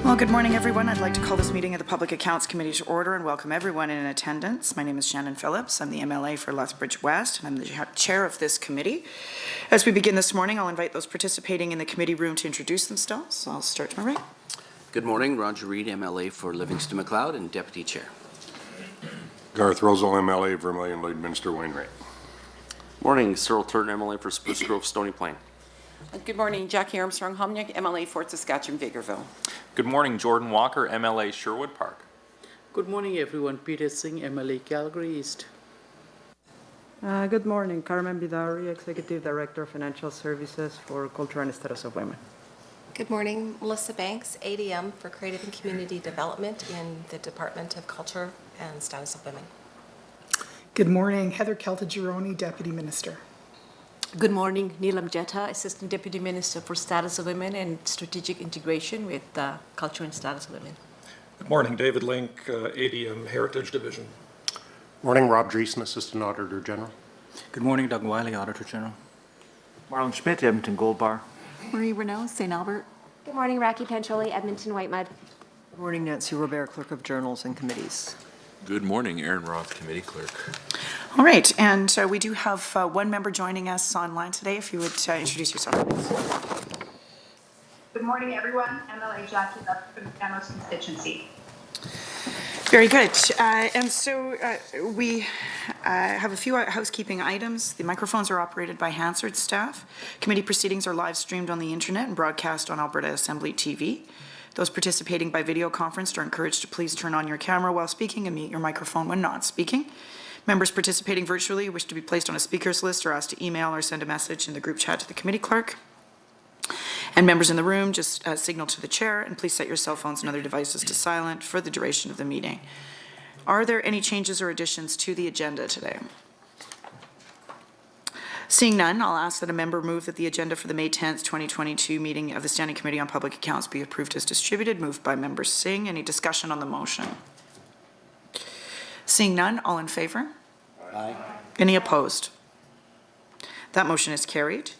Well, good morning, everyone. I'd like to call this meeting of the Public Accounts Committee to order and welcome everyone in attendance. My name is Shannon Phillips. I'm the MLA for Lethbridge West, and I'm the chair of this committee. As we begin this morning, I'll invite those participating in the committee room to introduce themselves. I'll start to my right. Good morning, Roger Reid, MLA for Livingston McLeod and Deputy Chair. Garth Rosal, MLA, Vermilion Lloydminster Wainwright. Morning, Cyril Turton, MLA for Spruce Grove, Stony Plain. Good morning, Jackie Armstrong Homnick, MLA Fort Saskatchewan, Vegreville. Good morning, Jordan Walker, MLA Sherwood Park. Good morning, everyone. Peter Singh, MLA Calgary East. Good morning, Carmen Bidari, Executive Director of Financial Services for Culture and Status of Women. Good morning, Melissa Banks, ADM for Creative and Community Development in the Department of Culture and Status of Women. Good morning, Heather Kelta-Gironi, Deputy Minister. Good morning, Neelam Jetta, Assistant Deputy Minister for Status of Women and Strategic Integration with Culture and Status of Women. Good morning, David Link, ADM Heritage Division. Morning, Rob Dreesen, Assistant Auditor General. Good morning, Doug Wiley, Auditor General. Marlon Schmidt, Edmonton Gold Bar. Marie Renaud, St. Albert. Good morning, Rocky Pancholi, Edmonton White Mud. Good morning, Nancy Robert, Clerk of Journals and Committees. Good morning, Aaron Roth, Committee Clerk. All right, and we do have one member joining us online today. If you would introduce yourself, please. Good morning, everyone. MLA Jackie Love from Amherst constituency. Very good. And so we have a few housekeeping items. The microphones are operated by Hansard staff. Committee proceedings are live streamed on the internet and broadcast on Alberta Assembly TV. Those participating by video conference are encouraged to please turn on your camera while speaking and mute your microphone when not speaking. Members participating virtually who wish to be placed on a speakers list are asked to email or send a message in the group chat to the committee clerk. And members in the room, just signal to the chair and please set your cell phones and other devices to silent for the duration of the meeting. Are there any changes or additions to the agenda today? Seeing none, I'll ask that a member move that the agenda for the May 10th, 2022 meeting of the Standing Committee on Public Accounts be approved as distributed. Moved by Member Singh. Any discussion on the motion? Seeing none, all in favor? Aye. Any opposed? That motion is carried.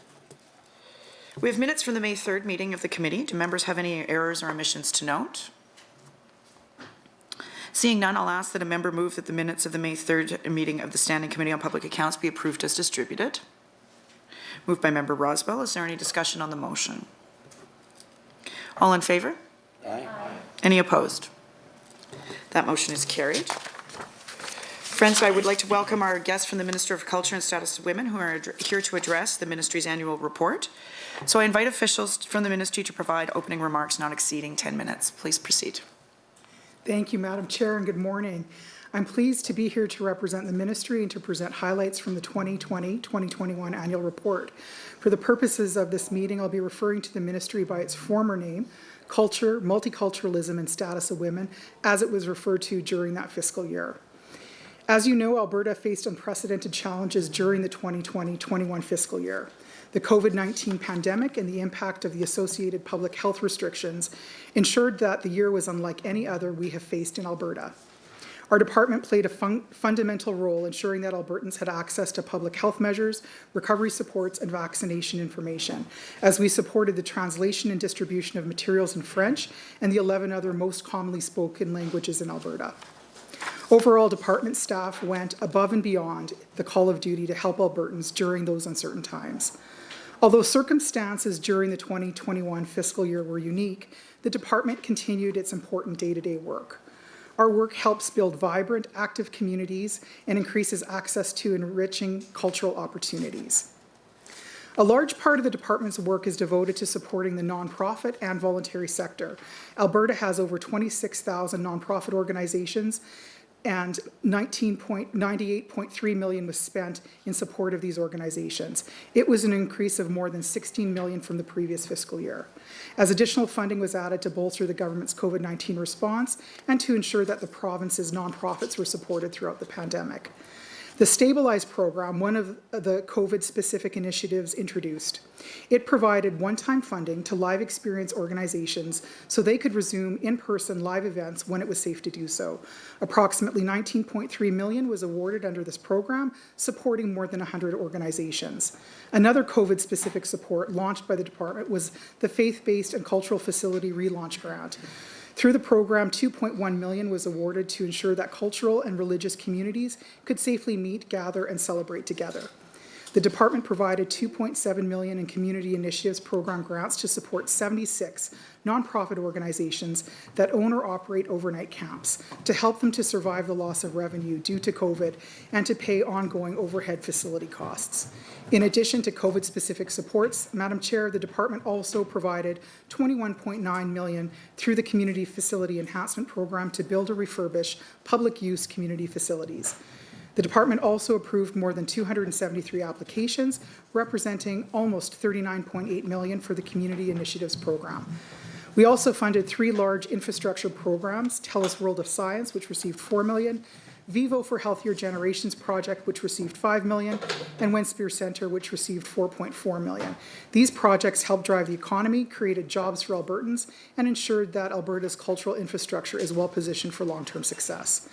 We have minutes from the May 3rd meeting of the committee. Do members have any errors or omissions to note? Seeing none, I'll ask that a member move that the minutes of the May 3rd meeting of the Standing Committee on Public Accounts be approved as distributed. Moved by Member Roswell. Is there any discussion on the motion? All in favor? Aye. Any opposed? That motion is carried. Friends, I would like to welcome our guests from the Minister of Culture and Status of Women who are here to address the Ministry's annual report. So I invite officials from the Ministry to provide opening remarks not exceeding 10 minutes. Please proceed. Thank you, Madam Chair, and good morning. I'm pleased to be here to represent the Ministry and to present highlights from the 2020-2021 annual report. For the purposes of this meeting, I'll be referring to the Ministry by its former name, Culture, Multiculturalism and Status of Women, as it was referred to during that fiscal year. As you know, Alberta faced unprecedented challenges during the 2020-21 fiscal year. The COVID-19 pandemic and the impact of the associated public health restrictions ensured that the year was unlike any other we have faced in Alberta. Our department played a fundamental role ensuring that Albertans had access to public health measures, recovery supports, and vaccination information, as we supported the translation and distribution of materials in French and the 11 other most commonly spoken languages in Alberta. Overall, department staff went above and beyond the call of duty to help Albertans during those uncertain times. Although circumstances during the 2021 fiscal year were unique, the department continued its important day-to-day work. Our work helps build vibrant, active communities and increases access to enriching cultural opportunities. A large part of the department's work is devoted to supporting the nonprofit and voluntary sector. Alberta has over 26,000 nonprofit organizations, and 98.3 million was spent in support of these organizations. It was an increase of more than 16 million from the previous fiscal year, as additional funding was added to bolster the government's COVID-19 response and to ensure that the province's nonprofits were supported throughout the pandemic. The Stabilize program, one of the COVID-specific initiatives introduced, it provided one-time funding to live experience organizations so they could resume in-person live events when it was safe to do so. Approximately 19.3 million was awarded under this program, supporting more than 100 organizations. Another COVID-specific support launched by the department was the Faith-Based and Cultural Facility Relaunch Grant. Through the program, $2.1 million was awarded to ensure that cultural and religious communities could safely meet, gather, and celebrate together. The department provided $2.7 million in community initiatives program grants to support 76 nonprofit organizations that own or operate overnight camps to help them to survive the loss of revenue due to COVID and to pay ongoing overhead facility costs. In addition to COVID-specific supports, Madam Chair, the department also provided $21.9 million through the Community Facility Enhancement Program to build or refurbish public use community facilities. The department also approved more than 273 applications, representing almost $39.8 million for the Community Initiatives Program. We also funded 3 large infrastructure programs, TELUS World of Science, which received $4 million, Vivo for Healthier Generations Project, which received $5 million, and Wenspear Centre, which received $4.4 million. These projects helped drive the economy, created jobs for Albertans, and ensured that Alberta's cultural infrastructure is well positioned for long-term success.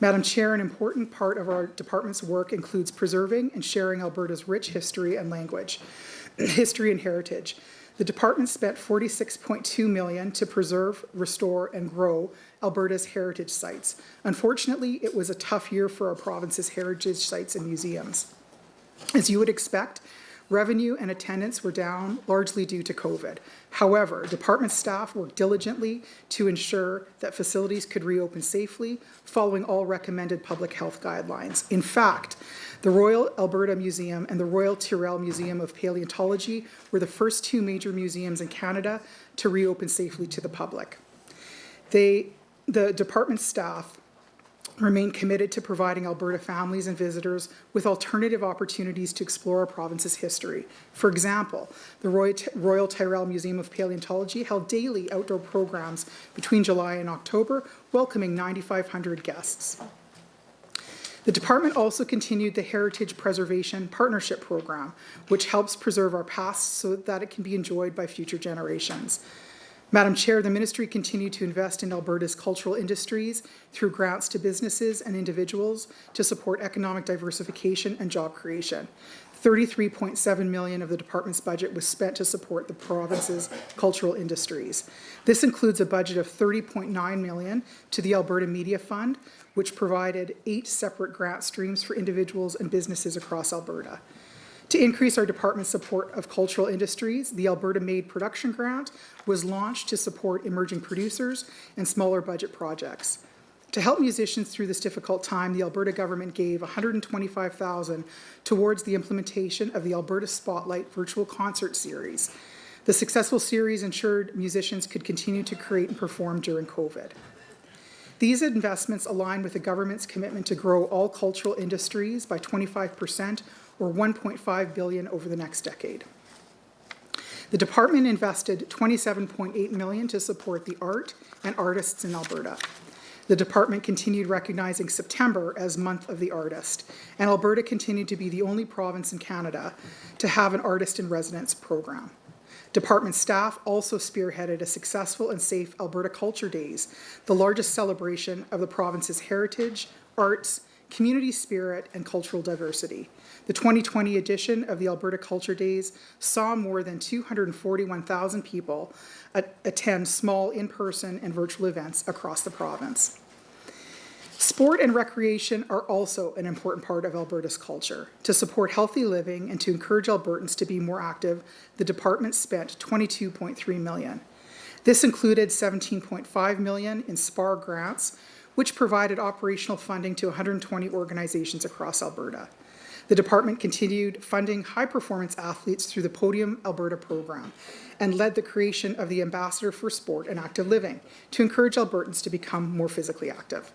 Madam Chair, an important part of our department's work includes preserving and sharing Alberta's rich history and language, history and heritage. The department spent $46.2 million to preserve, restore, and grow Alberta's heritage sites. Unfortunately, it was a tough year for our province's heritage sites and museums. As you would expect, revenue and attendance were down largely due to COVID. However, department staff worked diligently to ensure that facilities could reopen safely, following all recommended public health guidelines. In fact, the Royal Alberta Museum and the Royal Tyrrell Museum of Paleontology were the first 2 major museums in Canada to reopen safely to the public. The department staff remain committed to providing Alberta families and visitors with alternative opportunities to explore our province's history. For example, the Royal Tyrrell Museum of Paleontology held daily outdoor programs between July and October, welcoming 9,500 guests. The department also continued the Heritage Preservation Partnership Program, which helps preserve our past so that it can be enjoyed by future generations. Madam Chair, the ministry continued to invest in Alberta's cultural industries through grants to businesses and individuals to support economic diversification and job creation. $33.7 million of the department's budget was spent to support the province's cultural industries. This includes a budget of $30.9 million to the Alberta Media Fund, which provided 8 separate grant streams for individuals and businesses across Alberta. To increase our department's support of cultural industries, the Alberta Made Production Grant was launched to support emerging producers and smaller budget projects. To help musicians through this difficult time, the Alberta government gave $125,000 towards the implementation of the Alberta Spotlight virtual concert series. The successful series ensured musicians could continue to create and perform during COVID. These investments align with the government's commitment to grow all cultural industries by 25%, or $1.5 billion over the next decade. The department invested $27.8 million to support the art and artists in Alberta. The department continued recognizing September as Month of the Artist, and Alberta continued to be the only province in Canada to have an Artist in Residence program. Department staff also spearheaded a successful and safe Alberta Culture Days, the largest celebration of the province's heritage, arts, community spirit, and cultural diversity. The 2020 edition of the Alberta Culture Days saw more than 241,000 people attend small in-person and virtual events across the province. Sport and recreation are also an important part of Alberta's culture. To support healthy living and to encourage Albertans to be more active, the department spent $22.3 million. This included $17.5 million in SPAR grants, which provided operational funding to 120 organizations across Alberta. The department continued funding high-performance athletes through the Podium Alberta program and led the creation of the Ambassador for Sport and Active Living to encourage Albertans to become more physically active.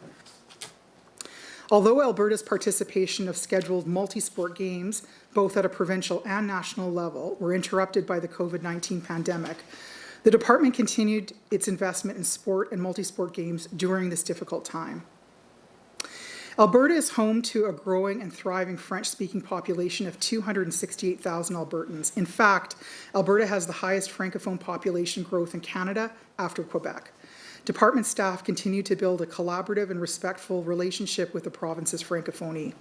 Although Alberta's participation of scheduled multi-sport games, both at a provincial and national level, were interrupted by the COVID-19 pandemic, the department continued its investment in sport and multi-sport games during this difficult time. Alberta is home to a growing and thriving French-speaking population of 268,000 Albertans. In fact, Alberta has the highest Francophone population growth in Canada after Quebec. Department staff continue to build a collaborative and respectful relationship with the province's Francophonie.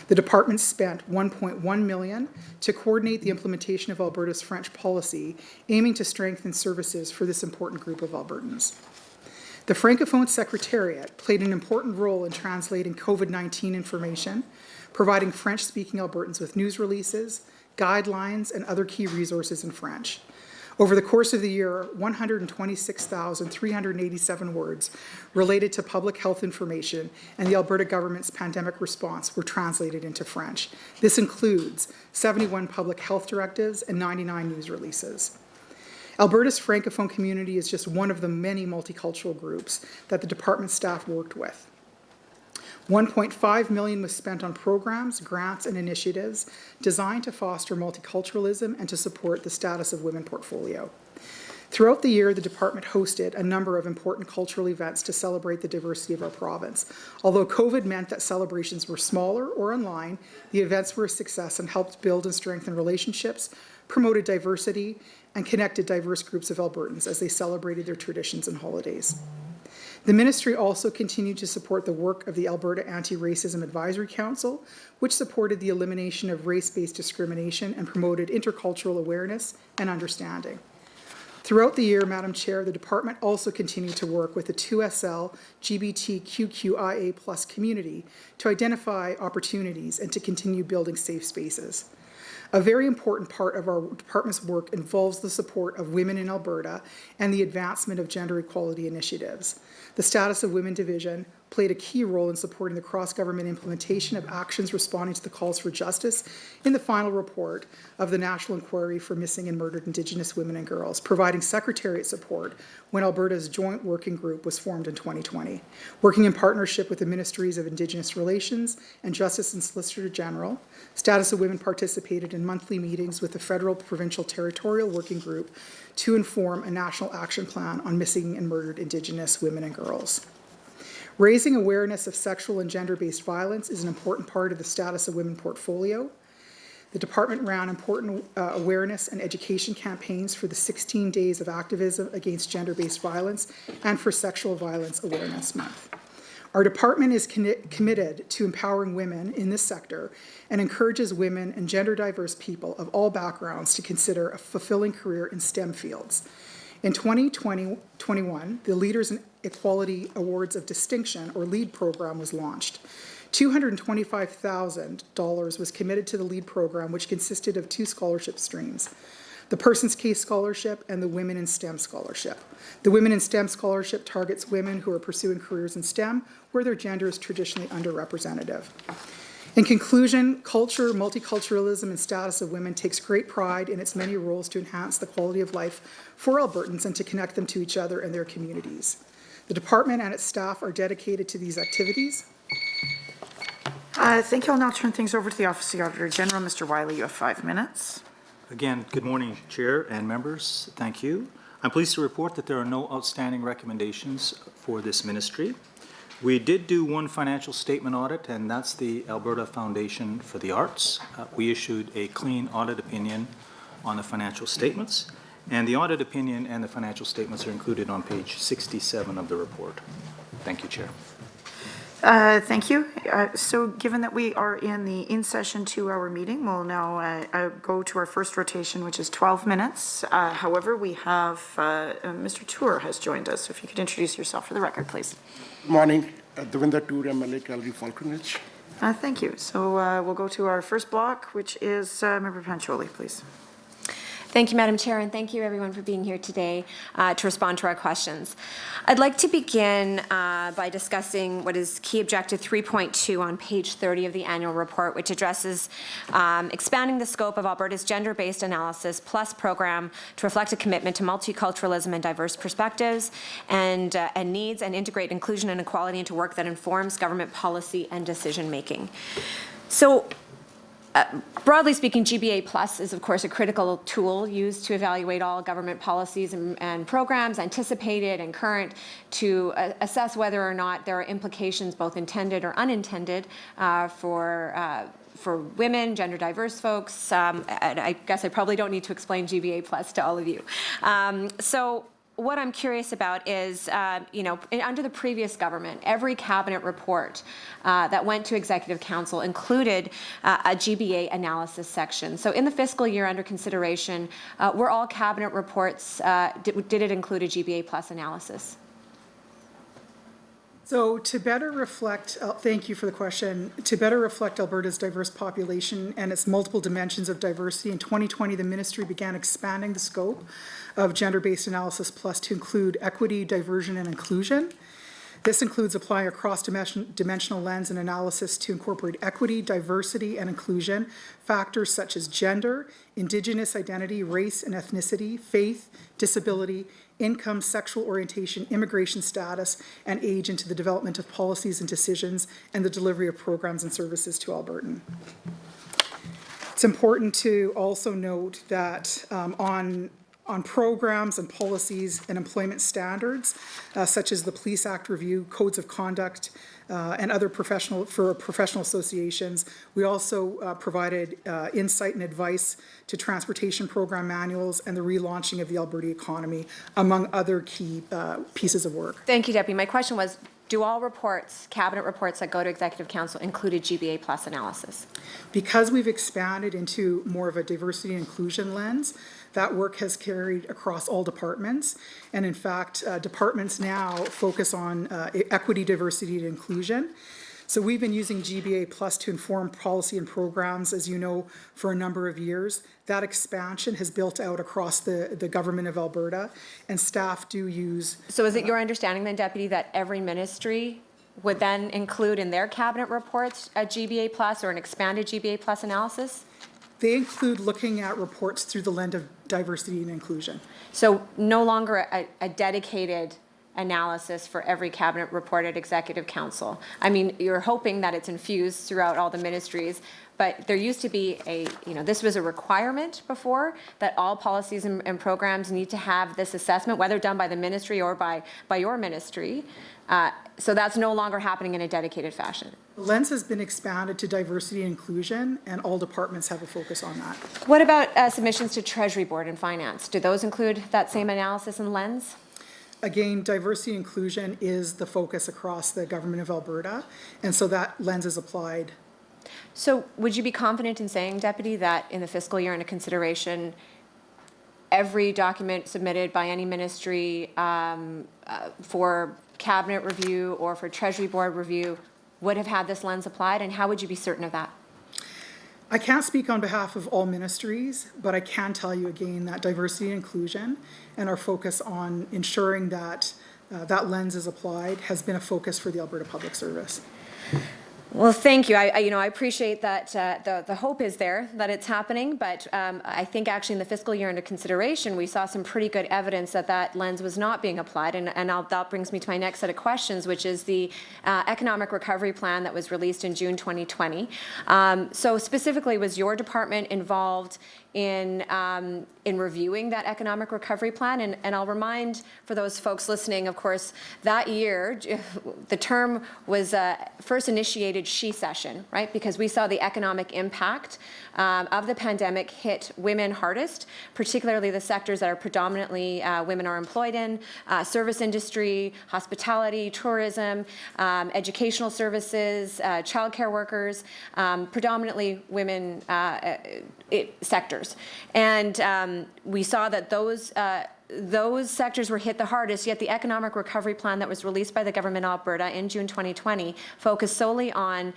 The department spent $1.1 million to coordinate the implementation of Alberta's French policy, aiming to strengthen services for this important group of Albertans. The Francophone Secretariat played an important role in translating COVID-19 information, providing French-speaking Albertans with news releases, guidelines, and other key resources in French. Over the course of the year, 126,387 words related to public health information and the Alberta government's pandemic response were translated into French. This includes 71 public health directives and 99 news releases. Alberta's Francophone community is just one of the many multicultural groups that the department staff worked with. $1.5 million was spent on programs, grants, and initiatives designed to foster multiculturalism and to support the Status of Women portfolio. Throughout the year, the department hosted a number of important cultural events to celebrate the diversity of our province. Although COVID meant that celebrations were smaller or online, the events were a success and helped build and strengthen relationships, promoted diversity, and connected diverse groups of Albertans as they celebrated their traditions and holidays. The ministry also continued to support the work of the Alberta Anti-Racism Advisory Council, which supported the elimination of race-based discrimination and promoted intercultural awareness and understanding. Throughout the year, Madam Chair, the department also continued to work with the 2SL LGBTQIA+ community to identify opportunities and to continue building safe spaces. A very important part of our department's work involves the support of women in Alberta and the advancement of gender equality initiatives. The Status of Women Division played a key role in supporting the cross-government implementation of actions responding to the calls for justice in the final report of the National Inquiry for Missing and Murdered Indigenous Women and Girls, providing Secretariat support when Alberta's joint working group was formed in 2020. Working in partnership with the Ministries of Indigenous Relations and Justice and Solicitor General, Status of Women participated in monthly meetings with the Federal, Provincial, Territorial Working Group to inform a national action plan on missing and murdered Indigenous women and girls. Raising awareness of sexual and gender-based violence is an important part of the Status of Women portfolio. The department ran important awareness and education campaigns for the 16 days of activism against gender-based violence and for Sexual Violence Awareness Month. Our department is committed to empowering women in this sector and encourages women and gender-diverse people of all backgrounds to consider a fulfilling career in STEM fields. In 2020-21, the Leaders in Equality Awards of Distinction, or LEAD program, was launched. $225,000 was committed to the LEAD program, which consisted of 2 scholarship streams: the Person's Case Scholarship and the Women in STEM Scholarship. The Women in STEM Scholarship targets women who are pursuing careers in STEM where their gender is traditionally underrepresented. In conclusion, culture, multiculturalism, and Status of Women takes great pride in its many roles to enhance the quality of life for Albertans and to connect them to each other and their communities. The department and its staff are dedicated to these activities. Thank you. I'll now turn things over to the Office of the Auditor General. Mr. Wiley, you have 5 minutes. Again, good morning, Chair and members. Thank you. I'm pleased to report that there are no outstanding recommendations for this ministry. We did do one financial statement audit, and that's the Alberta Foundation for the Arts. We issued a clean audit opinion on the financial statements, and the audit opinion and the financial statements are included on page 67 of the report. Thank you, Chair. Thank you. So given that we are in the in-session 2-hour meeting, we'll now go to our first rotation, which is 12 minutes. However, we have Mr. Tour has joined us. So if you could introduce yourself for the record, please. Good morning. Devinder Tour, MLA, Calgary Falconridge. Thank you. So we'll go to our first block, which is Member Pancholi, please. Thank you, Madam Chair, and thank you everyone for being here today to respond to our questions. I'd like to begin by discussing what is key objective 3.2 on page 30 of the annual report, which addresses expanding the scope of Alberta's gender-based analysis plus program to reflect a commitment to multiculturalism and diverse perspectives and needs, and integrate inclusion and equality into work that informs government policy and decision-making. So, broadly speaking, GBA Plus is, of course, a critical tool used to evaluate all government policies and programs, anticipated and current, to assess whether or not there are implications, both intended or unintended, for women, gender diverse folks. I guess I probably don't need to explain GBA Plus to all of you. So what I'm curious about is, under the previous government, every cabinet report that went to Executive Council included a GBA analysis section. So in the fiscal year under consideration, were all cabinet reports, did it include a GBA plus analysis? So to better reflect, thank you for the question. To better reflect Alberta's diverse population and its multiple dimensions of diversity, in 2020, the ministry began expanding the scope of gender-based analysis plus to include equity, diversion, and inclusion. This includes applying a cross-dimensional lens and analysis to incorporate equity, diversity, and inclusion factors such as gender, Indigenous identity, race and ethnicity, faith, disability, income, sexual orientation, immigration status, and age into the development of policies and decisions and the delivery of programs and services to Albertan. It's important to also note that on programs and policies and employment standards, such as the Police Act review, codes of conduct, and other professional associations. We also provided insight and advice to transportation program manuals and the relaunching of the Alberta economy, among other key pieces of work. Thank you, Deputy. My question was, do all reports, cabinet reports that go to Executive Council include a GBA plus analysis? Because we've expanded into more of a diversity and inclusion lens, that work has carried across all departments. And in fact, departments now focus on equity, diversity, and inclusion. So we've been using GBA Plus to inform policy and programs, as you know, for a number of years. That expansion has built out across the government of Alberta, and staff do use. So is it your understanding then, Deputy, that every ministry would then include in their cabinet reports a GBA Plus or an expanded GBA Plus analysis? They include looking at reports through the lens of diversity and inclusion. So no longer a dedicated analysis for every cabinet report at Executive Council. I mean, you're hoping that it's infused throughout all the ministries, but there used to be this was a requirement before that all policies and programs need to have this assessment, whether done by the ministry or by your ministry. So that's no longer happening in a dedicated fashion. The lens has been expanded to diversity and inclusion, and all departments have a focus on that. What about submissions to Treasury Board and Finance? Do those include that same analysis and lens? Again, diversity and inclusion is the focus across the government of Alberta, and so that lens is applied. So would you be confident in saying, Deputy, that in the fiscal year under consideration, every document submitted by any ministry for cabinet review or for Treasury Board review would have had this lens applied, and how would you be certain of that? I can't speak on behalf of all ministries, but I can tell you again that diversity and inclusion and our focus on ensuring that that lens is applied has been a focus for the Alberta Public Service. Well, thank you. I appreciate that the hope is there that it's happening, but I think actually in the fiscal year under consideration, we saw some pretty good evidence that that lens was not being applied, and that brings me to my next set of questions, which is the economic recovery plan that was released in June 2020. So specifically, was your department involved in reviewing that economic recovery plan? And I'll remind for those folks listening, of course, that year, the term was first initiated she session, right? Because we saw the economic impact of the pandemic hit women hardest, particularly the sectors that are predominantly women are employed in, service industry, hospitality, tourism, educational services, childcare workers, predominantly women sectors. And we saw that those sectors were hit the hardest, yet the economic recovery plan that was released by the government of Alberta in June 2020 focused solely on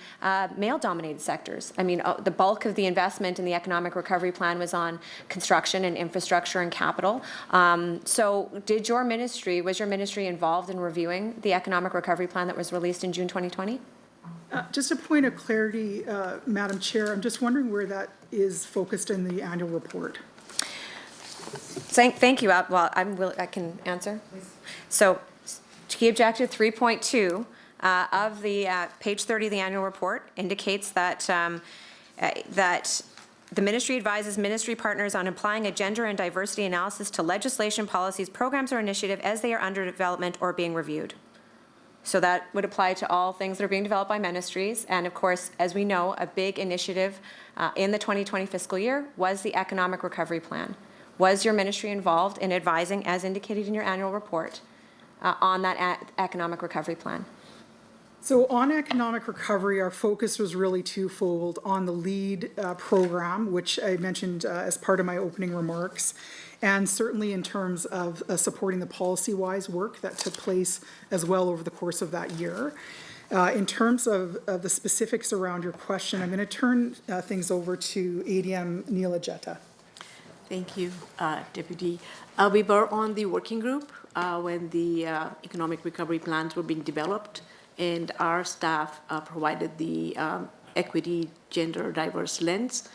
male-dominated sectors. I mean, the bulk of the investment in the economic recovery plan was on construction and infrastructure and capital. So was your ministry involved in reviewing the economic recovery plan that was released in June 2020? Just a point of clarity, Madam Chair, I'm just wondering where that is focused in the annual report. Thank you. Well, I can answer. So, key objective 3.2 of the page 30 of the annual report indicates that that the ministry advises ministry partners on applying a gender and diversity analysis to legislation, policies, programs, or initiative as they are under development or being reviewed. So that would apply to all things that are being developed by ministries. And of course, as we know, a big initiative in the 2020 fiscal year was the economic recovery plan. Was your ministry involved in advising, as indicated in your annual report, on that economic recovery plan? So on economic recovery, our focus was really twofold on the LEAD program, which I mentioned as part of my opening remarks, and certainly in terms of supporting the policy-wise work that took place as well over the course of that year. In terms of the specifics around your question, I'm going to turn things over to ADM Neela Jetta. Thank you, Deputy. We were on the working group when the economic recovery plans were being developed, and our staff provided the equity, gender diverse lens,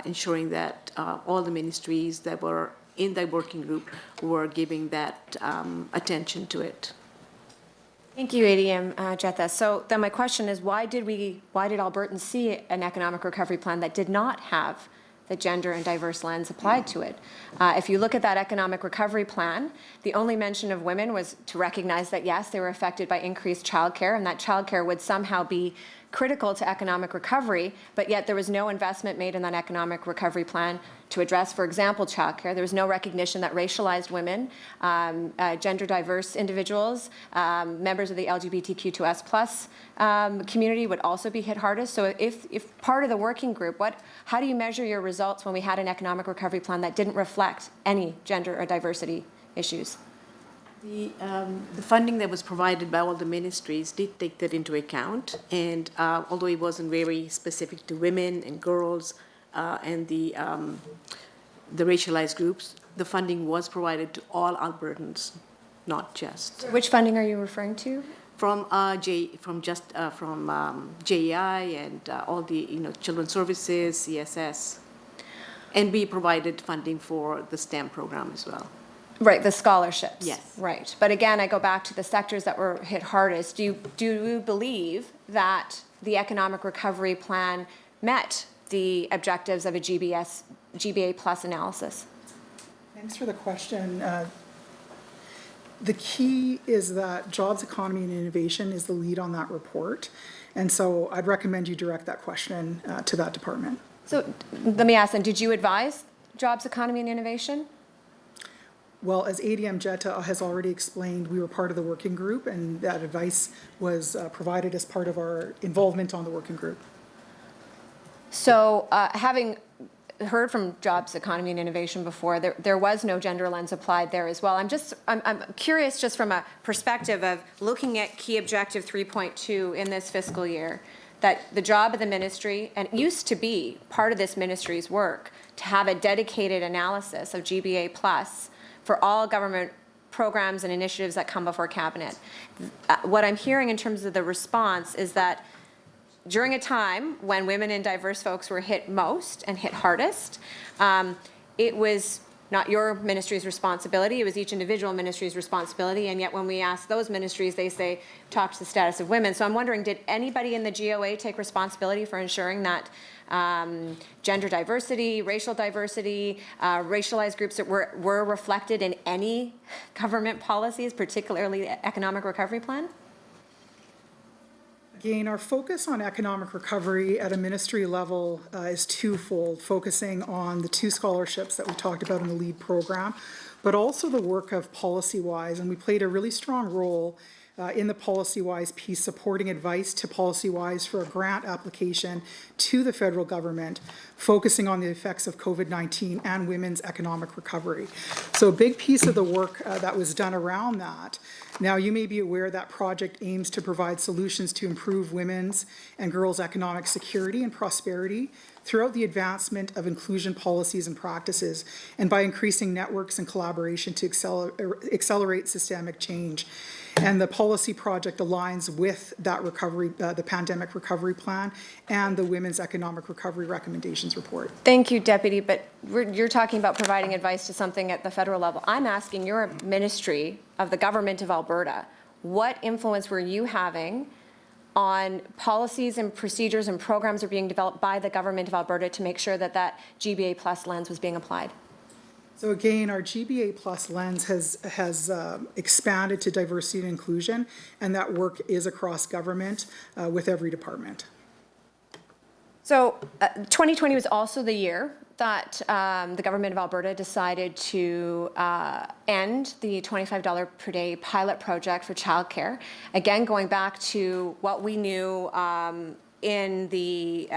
ensuring that all the ministries that were in the working group were giving that attention to it. Thank you, ADM Jetta. So then my question is, why did Albertans see an economic recovery plan that did not have the gender and diverse lens applied to it? If you look at that economic recovery plan, the only mention of women was to recognize that, yes, they were affected by increased childcare, and that childcare would somehow be critical to economic recovery, but yet there was no investment made in that economic recovery plan to address, for example, childcare. There was no recognition that racialized women, gender diverse individuals, members of the LGBTQ2S+ community would also be hit hardest. So if part of the working group, how do you measure your results when we had an economic recovery plan that didn't reflect any gender or diversity issues? The funding that was provided by all the ministries did take that into account, and although it wasn't very specific to women and girls and the racialized groups, the funding was provided to all Albertans, not just. Which funding are you referring to? From JEI and all the children's services, CSS, and we provided funding for the STEM program as well. Right, the scholarships. Yes. Right. But again, I go back to the sectors that were hit hardest. Do you believe that the economic recovery plan met the objectives of a GBA plus analysis? Thanks for the question. The key is that jobs, economy, and innovation is the lead on that report. And so I'd recommend you direct that question to that department. So let me ask then, did you advise jobs, economy, and innovation? Well, as ADM Jetta has already explained, we were part of the working group, and that advice was provided as part of our involvement on the working group. So having heard from jobs, economy, and innovation before, there was no gender lens applied there as well. I'm curious just from a perspective of looking at key objective 3.2 in this fiscal year, that the job of the ministry, and it used to be part of this ministry's work, to have a dedicated analysis of GBA plus for all government programs and initiatives that come before cabinet. What I'm hearing in terms of the response is that during a time when women and diverse folks were hit most and hit hardest, it was not your ministry's responsibility, it was each individual ministry's responsibility, and yet when we ask those ministries, they say, talk to the status of women. So I'm wondering, did anybody in the GOA take responsibility for ensuring that gender diversity, racial diversity, racialized groups that were reflected in any government policies, particularly the economic recovery plan? Again, our focus on economic recovery at a ministry level is twofold, focusing on the two scholarships that we talked about in the LEAD program, but also the work of PolicyWise, and we played a really strong role in the PolicyWise piece, supporting advice to PolicyWise for a grant application to the federal government, focusing on the effects of COVID-19 and women's economic recovery. So a big piece of the work that was done around that. Now, you may be aware that project aims to provide solutions to improve women's and girls' economic security and prosperity throughout the advancement of inclusion policies and practices, and by increasing networks and collaboration to accelerate systemic change. And the policy project aligns with that recovery, the pandemic recovery plan, and the Women's Economic Recovery Recommendations report. Thank you, Deputy, but you're talking about providing advice to something at the federal level. I'm asking, you're a ministry of the government of Alberta. What influence were you having on policies and procedures and programs that are being developed by the government of Alberta to make sure that that GBA plus lens was being applied? So again, our GBA plus lens has expanded to diversity and inclusion, and that work is across government with every department. So 2020 was also the year that the government of Alberta decided to end the $25 per day pilot project for childcare. Again, going back to what we knew in the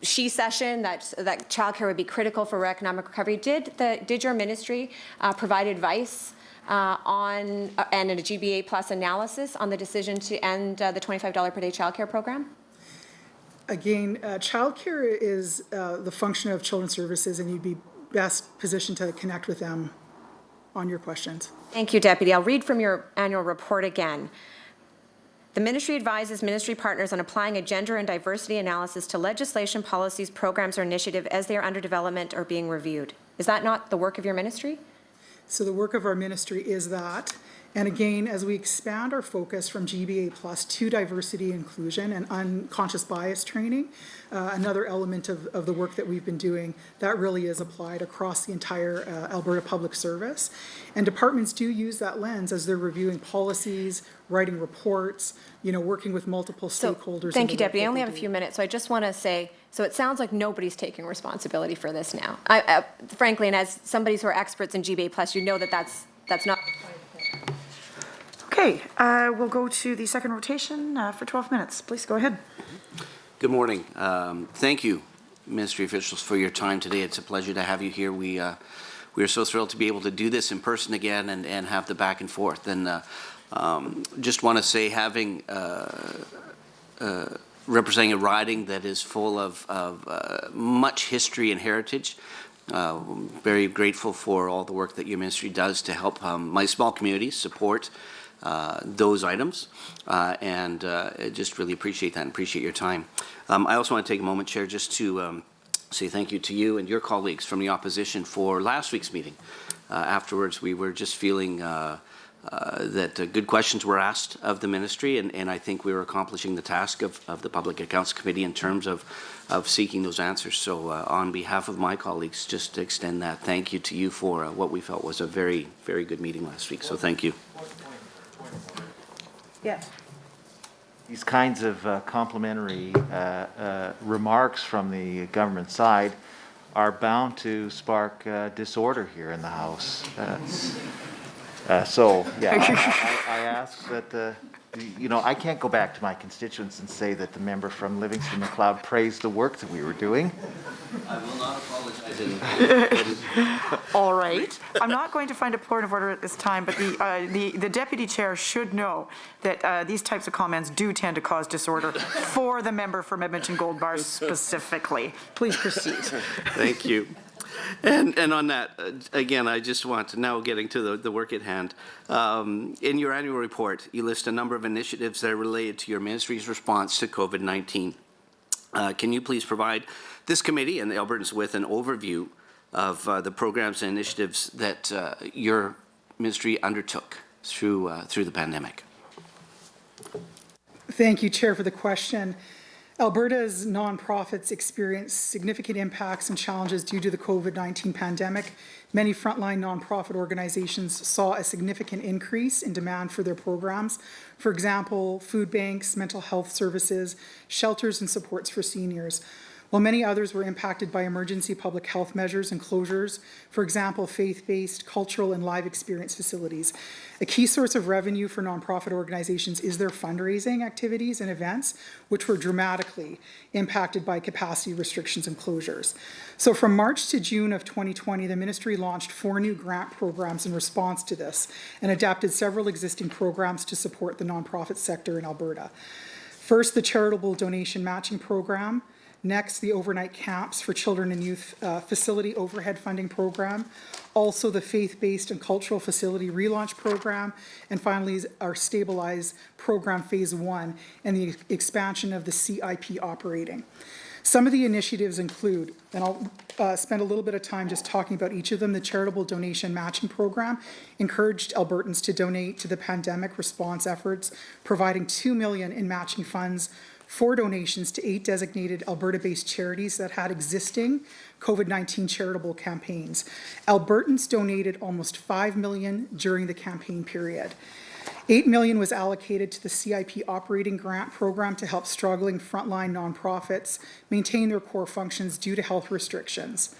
SHE session, that childcare would be critical for economic recovery. Did your ministry provide advice on and a GBA plus analysis on the decision to end the $25 per day childcare program? Again, childcare is the function of children's services, and you'd be best positioned to connect with them on your questions. Thank you, Deputy. I'll read from your annual report again. The ministry advises ministry partners on applying a gender and diversity analysis to legislation, policies, programs, or initiative as they are under development or being reviewed. Is that not the work of your ministry? So the work of our ministry is that. And again, as we expand our focus from GBA Plus to diversity, inclusion, and unconscious bias training, another element of the work that we've been doing, that really is applied across the entire Alberta Public Service. And departments do use that lens as they're reviewing policies, writing reports, working with multiple stakeholders. Thank you, Deputy. I only have a few minutes, so I just want to say, so it sounds like nobody's taking responsibility for this now. Frankly, and as somebody who are experts in GBA Plus, you know that's not. Okay, we'll go to the second rotation for 12 minutes. Please go ahead. Good morning. Thank you, ministry officials, for your time today. It's a pleasure to have you here. We are so thrilled to be able to do this in person again and have the back and forth. And just want to say, having representing a riding that is full of much history and heritage, very grateful for all the work that your ministry does to help my small community support those items, and just really appreciate that and appreciate your time. I also want to take a moment, Chair, just to say thank you to you and your colleagues from the opposition for last week's meeting. Afterwards, we were just feeling that good questions were asked of the ministry, and I think we were accomplishing the task of the Public Accounts Committee in terms of seeking those answers. So on behalf of my colleagues, just to extend that thank you to you for what we felt was a very, very good meeting last week. So thank you. Yes. These kinds of complimentary remarks from the government side are bound to spark disorder here in the House. So, yeah, I ask that, I can't go back to my constituents and say that the member from Livingston McLeod praised the work that we were doing. I will not apologize. All right. I'm not going to find a point of order at this time, but the deputy chair should know that these types of comments do tend to cause disorder for the member from Edmonton Gold Bars specifically. Please proceed. Thank you. And on that, again, I just want to now getting to the work at hand. In your annual report, you list a number of initiatives that are related to your ministry's response to COVID-19. Can you please provide this committee and the Albertans with an overview of the programs and initiatives that your ministry undertook through the pandemic? Thank you, Chair, for the question. Alberta's nonprofits experienced significant impacts and challenges due to the COVID-19 pandemic. Many frontline nonprofit organizations saw a significant increase in demand for their programs. For example, food banks, mental health services, shelters, and supports for seniors. While many others were impacted by emergency public health measures and closures, for example, faith-based, cultural, and live experience facilities. A key source of revenue for nonprofit organizations is their fundraising activities and events, which were dramatically impacted by capacity restrictions and closures. So from March to June of 2020, the ministry launched 4 new grant programs in response to this and adapted several existing programs to support the nonprofit sector in Alberta. First, the Charitable Donation Matching Program. Next, the overnight camps for children and youth facility overhead funding program. Also, the faith-based and cultural facility relaunch program. And finally, our Stabilize program phase 1 and the expansion of the CIP operating. Some of the initiatives include, and I'll spend a little bit of time just talking about each of them. The Charitable Donation Matching Program encouraged Albertans to donate to the pandemic response efforts, providing $2 million in matching funds for donations to 8 designated Alberta-based charities that had existing COVID-19 charitable campaigns. Albertans donated almost $5 million during the campaign period. $8 million was allocated to the CIP operating grant program to help struggling frontline nonprofits maintain their core functions due to health restrictions.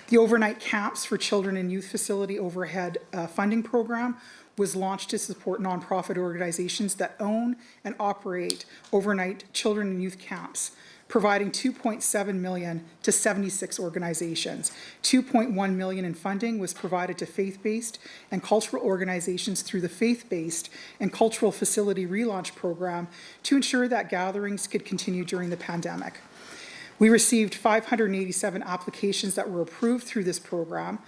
The overnight camps for children and youth facility overhead funding program was launched to support nonprofit organizations that own and operate overnight children and youth camps, providing $2.7 million to 76 organizations. $2.1 million in funding was provided to faith-based and cultural organizations through the Faith-Based and Cultural Facility Relaunch program to ensure that gatherings could continue during the pandemic. We received 587 applications that were approved through this program.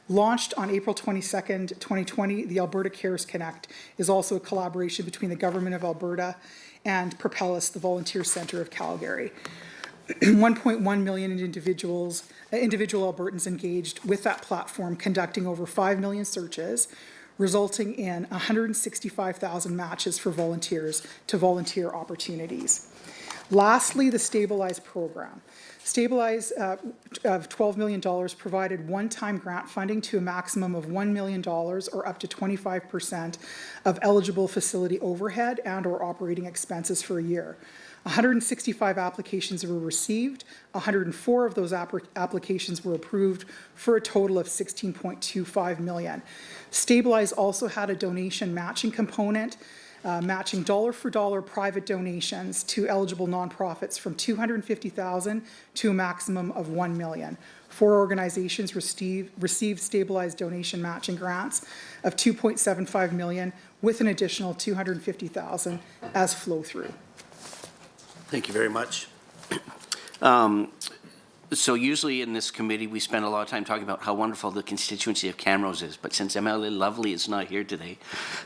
Launched on April 22nd, 2020, the Alberta Cares Connect is also a collaboration between the Government of Alberta and Propelus, the Volunteer Centre of Calgary. 1.1 million individual Albertans engaged with that platform, conducting over 5 million searches, resulting in 165,000 matches for volunteers to volunteer opportunities. Lastly, the Stabilize program. Stabilize of $12 million provided one-time grant funding to a maximum of $1 million or up to 25% of eligible facility overhead and or operating expenses for a year. 165 applications were received. 104 of those applications were approved for a total of $16.25 million. Stabilize also had a donation matching component, matching dollar-for-dollar private donations to eligible nonprofits from $250,000 to a maximum of $1 million. 4 organizations received stabilized donation matching grants of $2.75 million with an additional $250,000 as flow-through. Thank you very much. So usually in this committee, we spend a lot of time talking about how wonderful the constituency of Camrose is. But since MLA Lovely is not here today,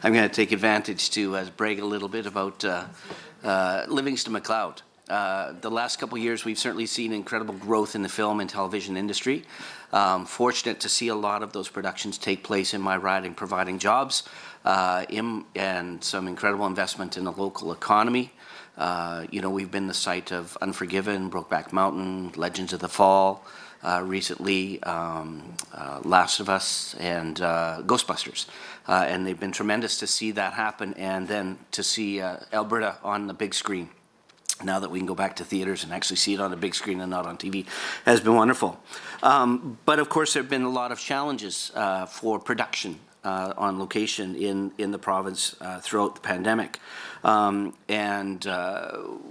I'm going to take advantage to brag a little bit about Livingston McLeod. The last couple of years, we've certainly seen incredible growth in the film and television industry. Fortunate to see a lot of those productions take place in my riding, providing jobs and some incredible investment in the local economy. We've been the site of Unforgiven, Brokeback Mountain, Legends of the Fall, recently Last of Us, and Ghostbusters. And they've been tremendous to see that happen and then to see Alberta on the big screen. Now that we can go back to theaters and actually see it on the big screen and not on TV, has been wonderful. But of course, there have been a lot of challenges for production on location in the province throughout the pandemic. And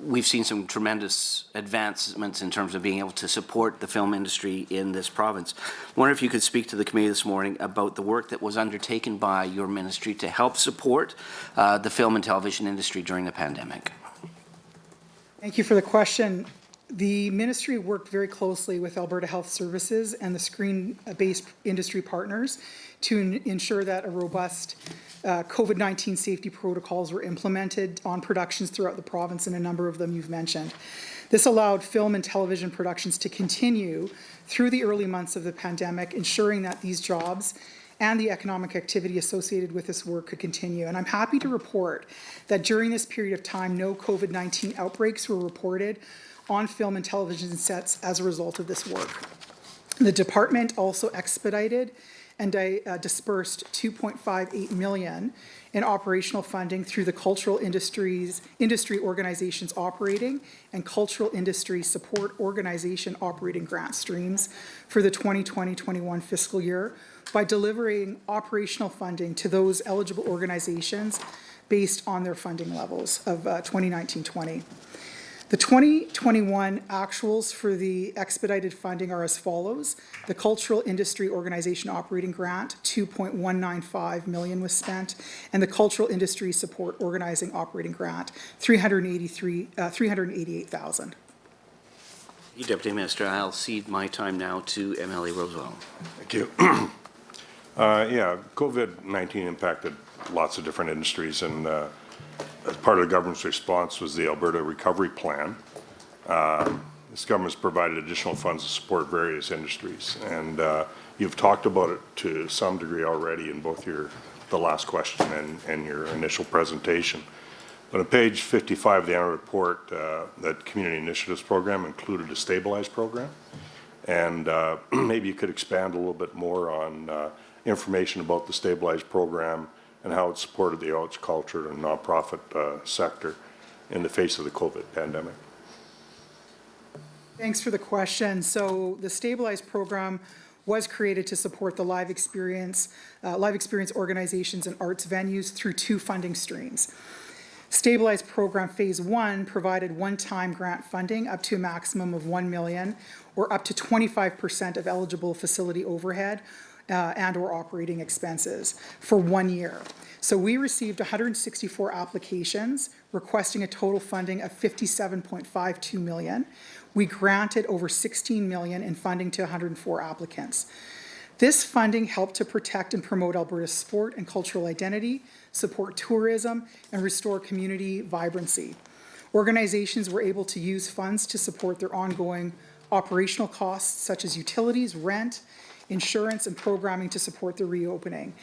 we've seen some tremendous advancements in terms of being able to support the film industry in this province. I wonder if you could speak to the committee this morning about the work that was undertaken by your ministry to help support the film and television industry during the pandemic. Thank you for the question. The ministry worked very closely with Alberta Health Services and the screen-based industry partners to ensure that a robust COVID-19 safety protocols were implemented on productions throughout the province, and a number of them you've mentioned. This allowed film and television productions to continue through the early months of the pandemic, ensuring that these jobs and the economic activity associated with this work could continue. And I'm happy to report that during this period of time, no COVID-19 outbreaks were reported on film and television sets as a result of this work. The department also expedited and dispersed $2.58 million in operational funding through the cultural industry organizations operating and cultural industry support organization operating grant streams for the 2020-21 fiscal year by delivering operational funding to those eligible organizations based on their funding levels of 2019-20. The 2021 actuals for the expedited funding are as follows. The Cultural Industry Organization Operating Grant, $2.195 million was spent, and the Cultural Industry Support Organizing Operating Grant, $388,000. Thank you, Deputy Minister. I'll cede my time now to MLA Rosewell. Thank you. COVID-19 impacted lots of different industries, and as part of the government's response was the Alberta Recovery Plan. This government's provided additional funds to support various industries, and you've talked about it to some degree already in both the last question and your initial presentation. But on page 55 of the annual report, that Community Initiatives Program included a Stabilize program, and maybe you could expand a little bit more on information about the Stabilize program, and how it supported the arts, culture, and nonprofit sector in the face of the COVID pandemic. Thanks for the question. So the Stabilize program was created to support the live experience organizations and arts venues through two funding streams. Stabilize program phase 1 provided one-time grant funding up to a maximum of $1 million or up to 25% of eligible facility overhead and or operating expenses for 1 year. So we received 164 applications requesting a total funding of $57.52 million. We granted over $16 million in funding to 104 applicants. This funding helped to protect and promote Alberta's sport and cultural identity, support tourism, and restore community vibrancy. Organizations were able to use funds to support their ongoing operational costs such as utilities, rent, insurance, and programming to support the reopening.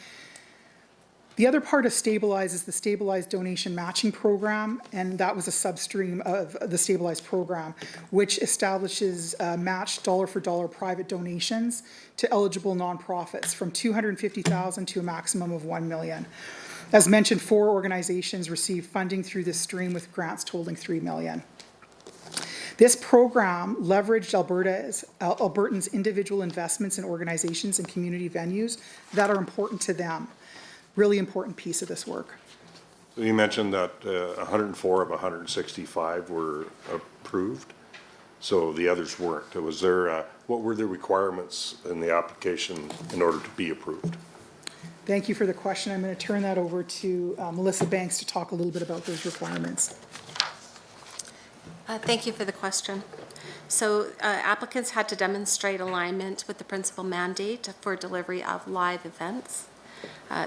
The other part of Stabilize is the Stabilize donation matching program, and that was a substream of the Stabilize program, which establishes matched dollar-for-dollar private donations to eligible nonprofits from $250,000 to a maximum of $1 million. As mentioned, 4 organizations received funding through this stream with grants totaling $3 million. This program leveraged Albertans' individual investments in organizations and community venues that are important to them. Really important piece of this work. So you mentioned that 104 of 165 were approved, so the others weren't. Was there, what were the requirements in the application in order to be approved? Thank you for the question. I'm going to turn that over to Melissa Banks to talk a little bit about those requirements. Thank you for the question. So applicants had to demonstrate alignment with the principal mandate for delivery of live events.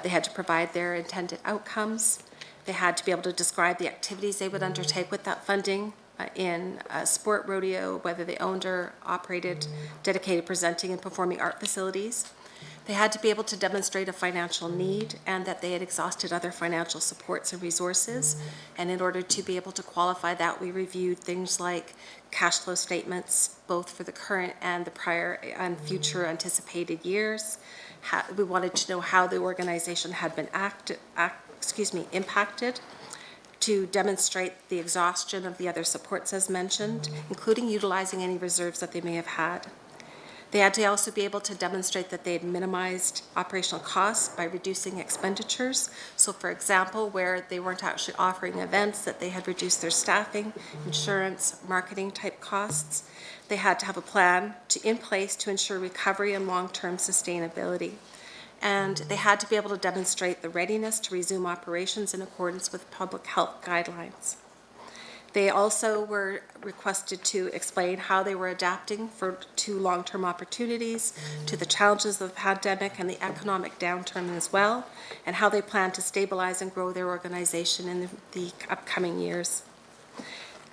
They had to provide their intended outcomes. They had to be able to describe the activities they would undertake with that funding in sport, rodeo, whether they owned or operated dedicated presenting and performing art facilities. They had to be able to demonstrate a financial need and that they had exhausted other financial supports and resources. And in order to be able to qualify that, we reviewed things like cash flow statements, both for the current and the prior and future anticipated years. We wanted to know how the organization had been impacted, to demonstrate the exhaustion of the other supports as mentioned, including utilizing any reserves that they may have had. They had to also be able to demonstrate that they had minimized operational costs by reducing expenditures. So for example, where they weren't actually offering events, that they had reduced their staffing, insurance, marketing type costs. They had to have a plan in place to ensure recovery and long-term sustainability. And they had to be able to demonstrate the readiness to resume operations in accordance with public health guidelines. They also were requested to explain how they were adapting to long-term opportunities, to the challenges of the pandemic and the economic downturn as well, and how they plan to stabilize and grow their organization in the upcoming years.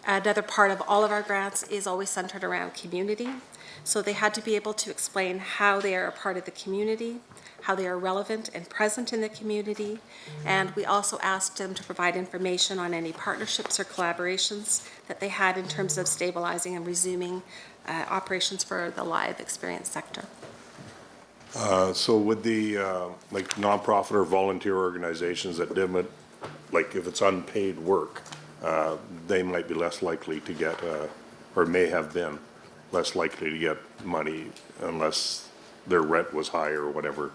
Another part of all of our grants is always centered around community. So they had to be able to explain how they are a part of the community, how they are relevant and present in the community, and we also asked them to provide information on any partnerships or collaborations that they had in terms of stabilizing and resuming operations for the live experience sector. So would the like nonprofit or volunteer organizations that do it, like if it's unpaid work, they might be less likely to get, or may have been less likely to get money unless their rent was high or whatever.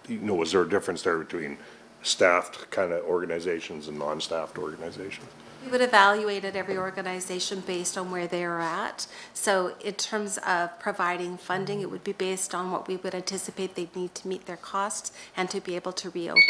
Was there a difference there between staffed kind of organizations and non-staffed organizations? We would evaluate at every organization based on where they are at. So in terms of providing funding, it would be based on what we would anticipate they'd need to meet their costs and to be able to reopen.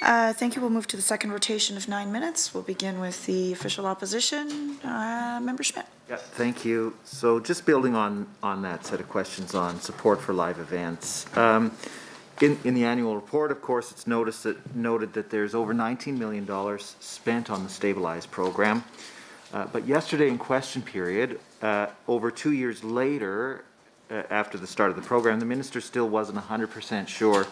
Thank you. We'll move to the second rotation of 9 minutes. We'll begin with the official opposition. Member Schmidt. Yeah, thank you. So just building on that set of questions on support for live events. In the annual report, of course, it's noted that there's over $19 million spent on the Stabilize program. But yesterday in question period, over 2 years later, after the start of the program, the minister still wasn't 100% sure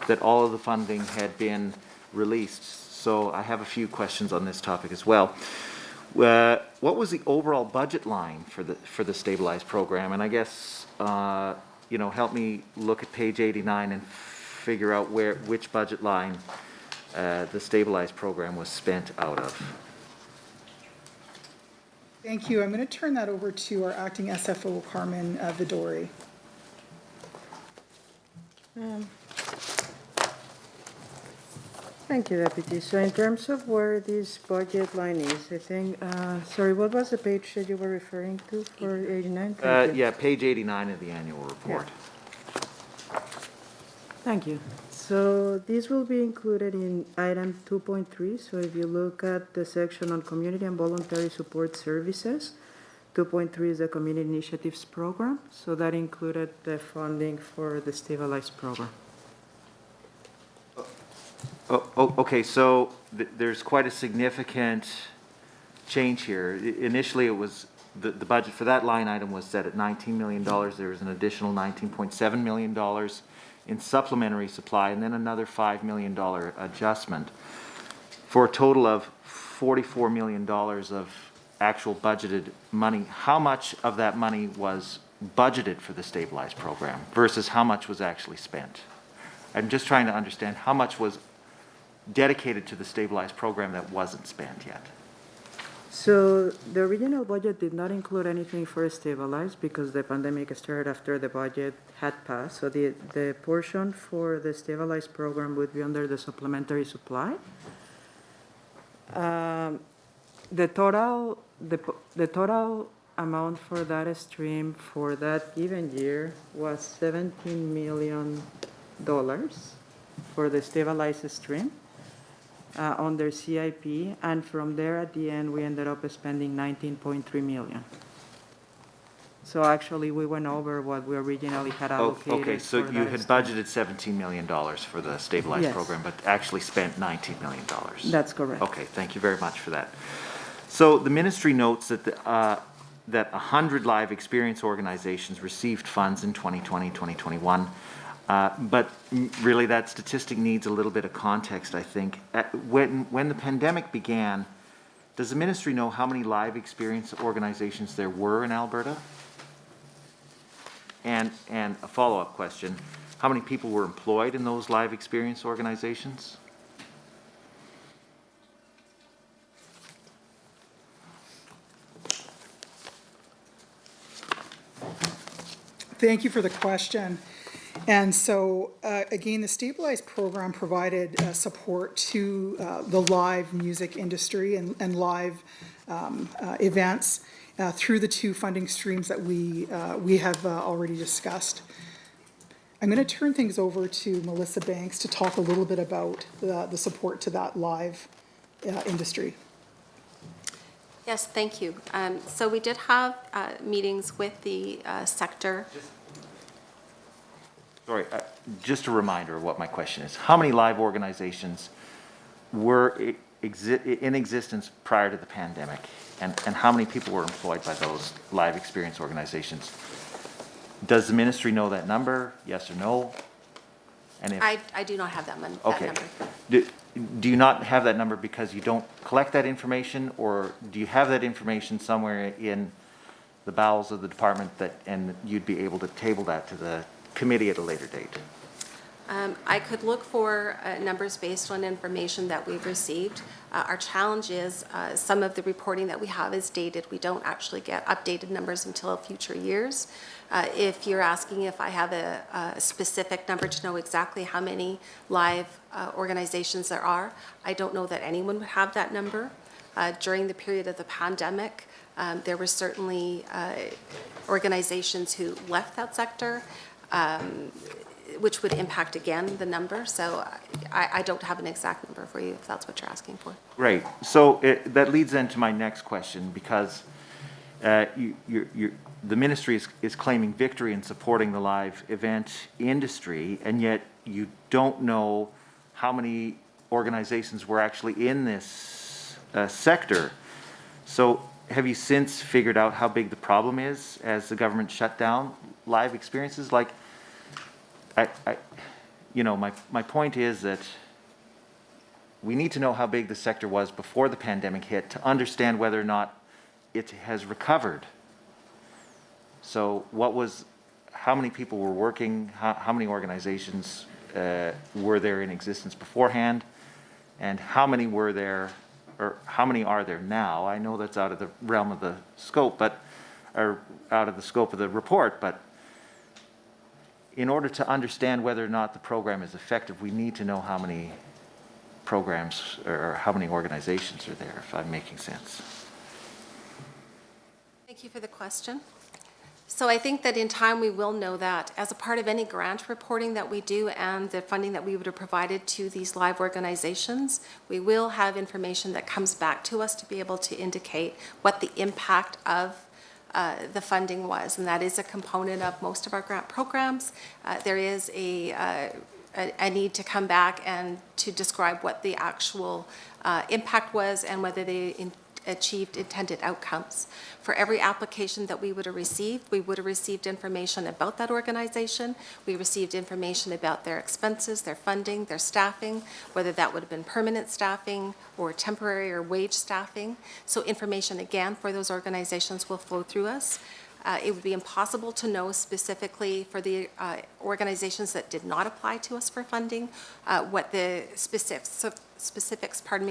that all of the funding had been released. So I have a few questions on this topic as well. What was the overall budget line for the Stabilize program? And I guess help me look at page 89 and figure out which budget line the stabilized program was spent out of. Thank you. I'm going to turn that over to our acting SFO, Carmen Vidori. Thank you, Deputy. So in terms of where this budget line is, I think, sorry, what was the page that you were referring to for 89? Thank you. Yeah, page 89 of the annual report. Thank you. So this will be included in item 2.3. So if you look at the section on community and voluntary support services, 2.3 is the community initiatives program. So that included the funding for the stabilized program. Okay, so there's quite a significant change here. Initially, it was the budget for that line item was set at $19 million. There was an additional $19.7 million in supplementary supply, and then another $5 million adjustment for a total of $44 million of actual budgeted money. How much of that money was budgeted for the stabilized program versus how much was actually spent? I'm just trying to understand how much was dedicated to the stabilized program that wasn't spent yet. So the original budget did not include anything for stabilized because the pandemic started after the budget had passed. So the portion for the stabilized program would be under the supplementary supply. The total amount for that stream for that given year was $17 million for the stabilized stream. Under CIP, and from there at the end we ended up spending $19.3 million. So actually we went over what we originally had allocated. Okay, so you had budgeted $17 million for the stabilized program, but actually spent $19 million. That's correct. Okay, thank you very much for that. So the ministry notes that that 100 live experience organizations received funds in 2020, 2021. But really that statistic needs a little bit of context, I think. When the pandemic began, does the ministry know how many live experience organizations there were in Alberta? And a follow-up question, how many people were employed in those live experience organizations? Thank you for the question. And so, again, the stabilized program provided support to the live music industry and live events through the two funding streams that we have already discussed. I'm going to turn things over to Melissa Banks to talk a little bit about the support to that live industry. Yes, thank you. So we did have meetings with the sector. Sorry, just a reminder of what my question is. How many live organizations were in existence prior to the pandemic? And how many people were employed by those live experience organizations? Does the ministry know that number, yes or no? And if, I do not have that number. okay. Do you not have that number because you don't collect that information, or do you have that information somewhere in the bowels of the department and you'd be able to table that to the committee at a later date? I could look for numbers based on information that we've received. Our challenge is some of the reporting that we have is dated. We don't actually get updated numbers until future years. If you're asking if I have a specific number to know exactly how many live organizations there are, I don't know that anyone would have that number. During the period of the pandemic, there were certainly organizations who left that sector, which would impact, again, the number. So I don't have an exact number for you, if that's what you're asking for. Right. So that leads then to my next question, because the ministry is claiming victory in supporting the live event industry, and yet you don't know how many organizations were actually in this sector. So have you since figured out how big the problem is as the government shut down live experiences? Like, my point is that we need to know how big the sector was before the pandemic hit to understand whether or not it has recovered. So how many people were working, how many organizations were there in existence beforehand? And how many were there, or how many are there now? I know that's out of the realm of the scope, or out of the scope of the report, but in order to understand whether or not the program is effective, we need to know how many programs or how many organizations are there, if I'm making sense. Thank you for the question. So I think that in time we will know that as a part of any grant reporting that we do and the funding that we would have provided to these live organizations, we will have information that comes back to us to be able to indicate what the impact of the funding was, and that is a component of most of our grant programs. There is a need to come back and to describe what the actual impact was and whether they achieved intended outcomes. For every application that we would have received information about that organization. We received information about their expenses, their funding, their staffing, whether that would have been permanent staffing or temporary or wage staffing. So information, again, for those organizations will flow through us. It would be impossible to know specifically for the organizations that did not apply to us for funding what the specifics,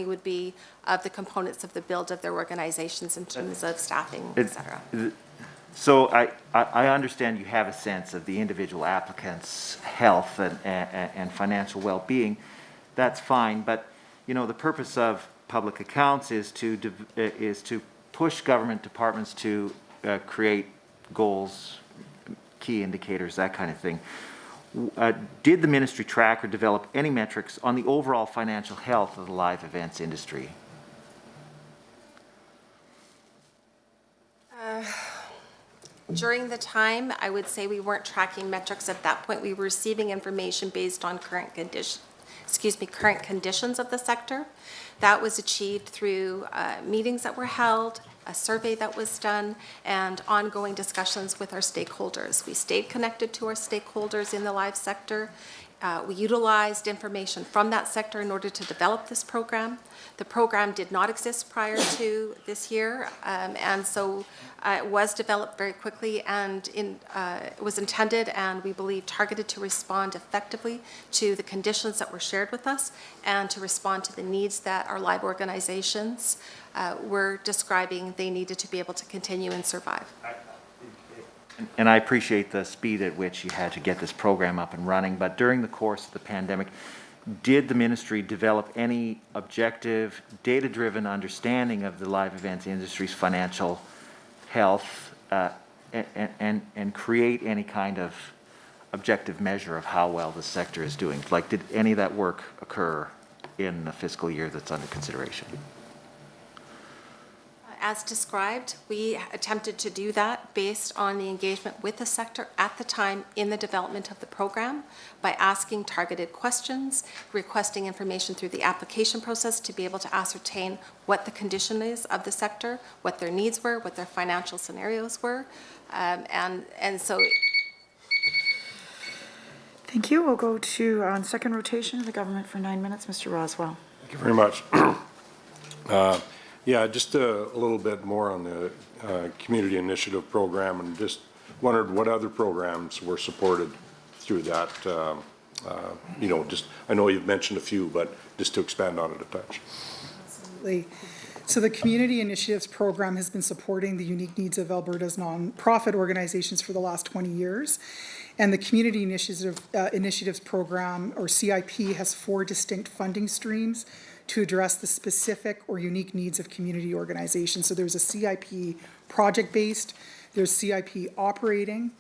would be of the components of the build of their organizations in terms of staffing, et cetera. So I understand you have a sense of the individual applicant's health and financial well-being. That's fine, but you know the purpose of public accounts is to push government departments to create goals, key indicators, that kind of thing. Did the ministry track or develop any metrics on the overall financial health of the live events industry? During the time, I would say we weren't tracking metrics at that point. We were receiving information based on current conditions of the sector. That was achieved through meetings that were held, a survey that was done, and ongoing discussions with our stakeholders. We stayed connected to our stakeholders in the live sector. We utilized information from that sector in order to develop this program. The program did not exist prior to this year, and so it was developed very quickly, and it was intended and we believe targeted to respond effectively to the conditions that were shared with us and to respond to the needs that our live organizations were describing they needed to be able to continue and survive. And I appreciate the speed at which you had to get this program up and running, but during the course of the pandemic, did the ministry develop any objective, data-driven understanding of the live events industry's financial health and create any kind of objective measure of how well the sector is doing? Like, did any of that work occur in the fiscal year that's under consideration? As described, we attempted to do that based on the engagement with the sector at the time in the development of the program by asking targeted questions, requesting information through the application process to be able to ascertain what the condition is of the sector, what their needs were, what their financial scenarios were, and so. Thank you. We'll go to on second rotation of the government for 9 minutes. Mr. Roswell. Thank you very much. Yeah, just a little bit more on the community initiative program, and just wondered what other programs were supported through that. You know, just I know you've mentioned a few, but just to expand on it a touch. Absolutely. So the Community Initiatives Program has been supporting the unique needs of Alberta's nonprofit organizations for the last 20 years. And the Community Initiatives Program, or CIP, has 4 distinct funding streams to address the specific or unique needs of community organizations. So there's a CIP project-based, there's CIP operating,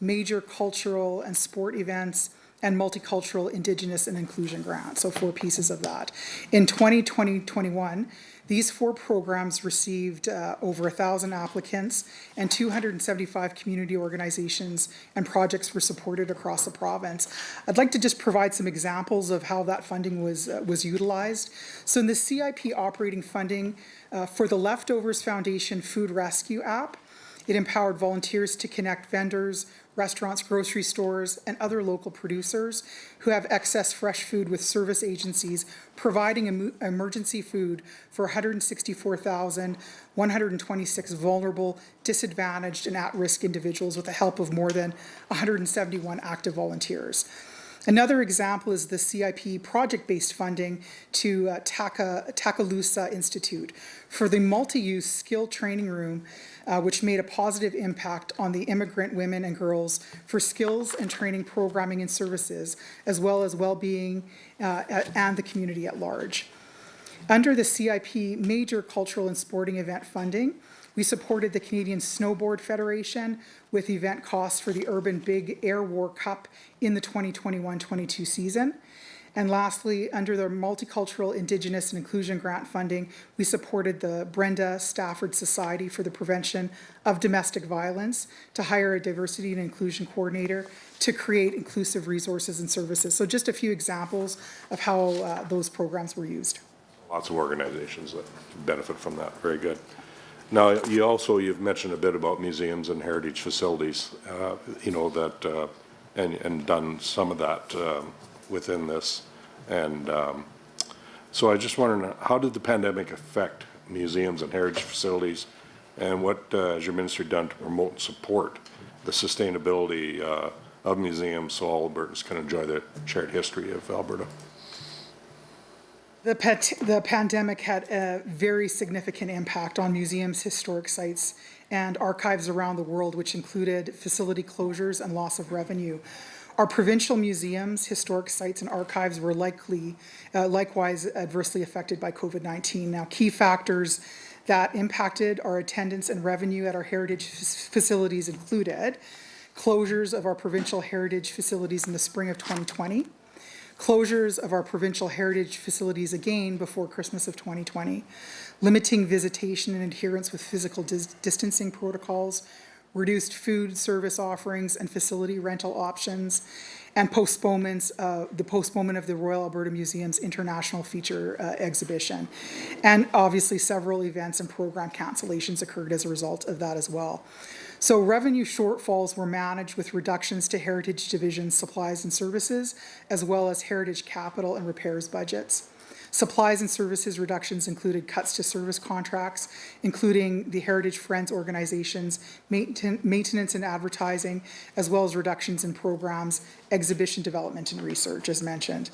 major cultural and sport events, and multicultural, Indigenous, and inclusion grants, so 4 pieces of that. In 2020-21, these 4 programs received over 1,000 applicants, and 275 community organizations and projects were supported across the province. I'd like to just provide some examples of how that funding was utilized. So in the CIP operating funding for the Leftovers Foundation Food Rescue app, it empowered volunteers to connect vendors, restaurants, grocery stores, and other local producers who have excess fresh food with service agencies providing emergency food for 164,126 vulnerable, disadvantaged, and at-risk individuals with the help of more than 171 active volunteers. Another example is the CIP project-based funding to Takalusa Institute for the multi-use skill training room, which made a positive impact on the immigrant women and girls for skills and training programming and services, as well as well-being and the community at large. Under the CIP major cultural and sporting event funding, we supported the Canadian Snowboard Federation with event costs for the Urban Big Air War Cup in the 2021-22 season. And lastly, under the Multicultural, Indigenous and Inclusion Grant funding, we supported the Brenda Stafford Society for the Prevention of Domestic Violence to hire a diversity and inclusion coordinator to create inclusive resources and services. So just a few examples of how those programs were used. Lots of organizations that benefit from that. Very good. Now, you've mentioned a bit about museums and heritage facilities, and done some of that within this. And so I just wondering, how did the pandemic affect museums and heritage facilities, and what has your ministry done to promote and support the sustainability of museums so all Albertans can enjoy the shared history of Alberta? The pandemic had a very significant impact on museums, historic sites, and archives around the world, which included facility closures and loss of revenue. Our provincial museums, historic sites, and archives were likewise adversely affected by COVID-19. Now, key factors that impacted our attendance and revenue at our heritage facilities included closures of our provincial heritage facilities in the spring of 2020, closures of our provincial heritage facilities again before Christmas of 2020, limiting visitation and adherence with physical distancing protocols, reduced food service offerings and facility rental options, and the postponement of the Royal Alberta Museum's International Feature Exhibition. And obviously several events and program cancellations occurred as a result of that as well. So revenue shortfalls were managed with reductions to Heritage Division supplies and services, as well as Heritage capital and repairs budgets. Supplies and services reductions included cuts to service contracts, including the Heritage Friends organizations, maintenance and advertising, as well as reductions in programs, exhibition development and research, as mentioned.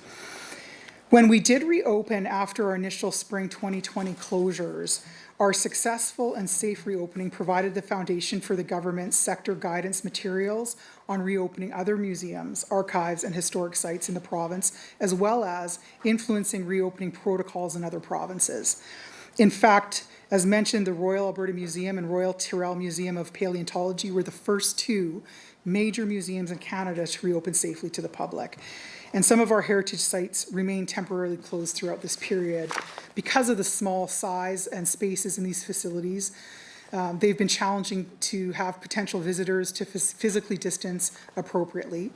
When we did reopen after our initial spring 2020 closures, our successful and safe reopening provided the foundation for the government's sector guidance materials on reopening other museums, archives, and historic sites in the province, as well as influencing reopening protocols in other provinces. In fact, as mentioned, the Royal Alberta Museum and Royal Tyrrell Museum of Paleontology were the first two major museums in Canada to reopen safely to the public. And some of our heritage sites remain temporarily closed throughout this period. Because of the small size and spaces in these facilities, they've been challenging to have potential visitors to physically distance appropriately.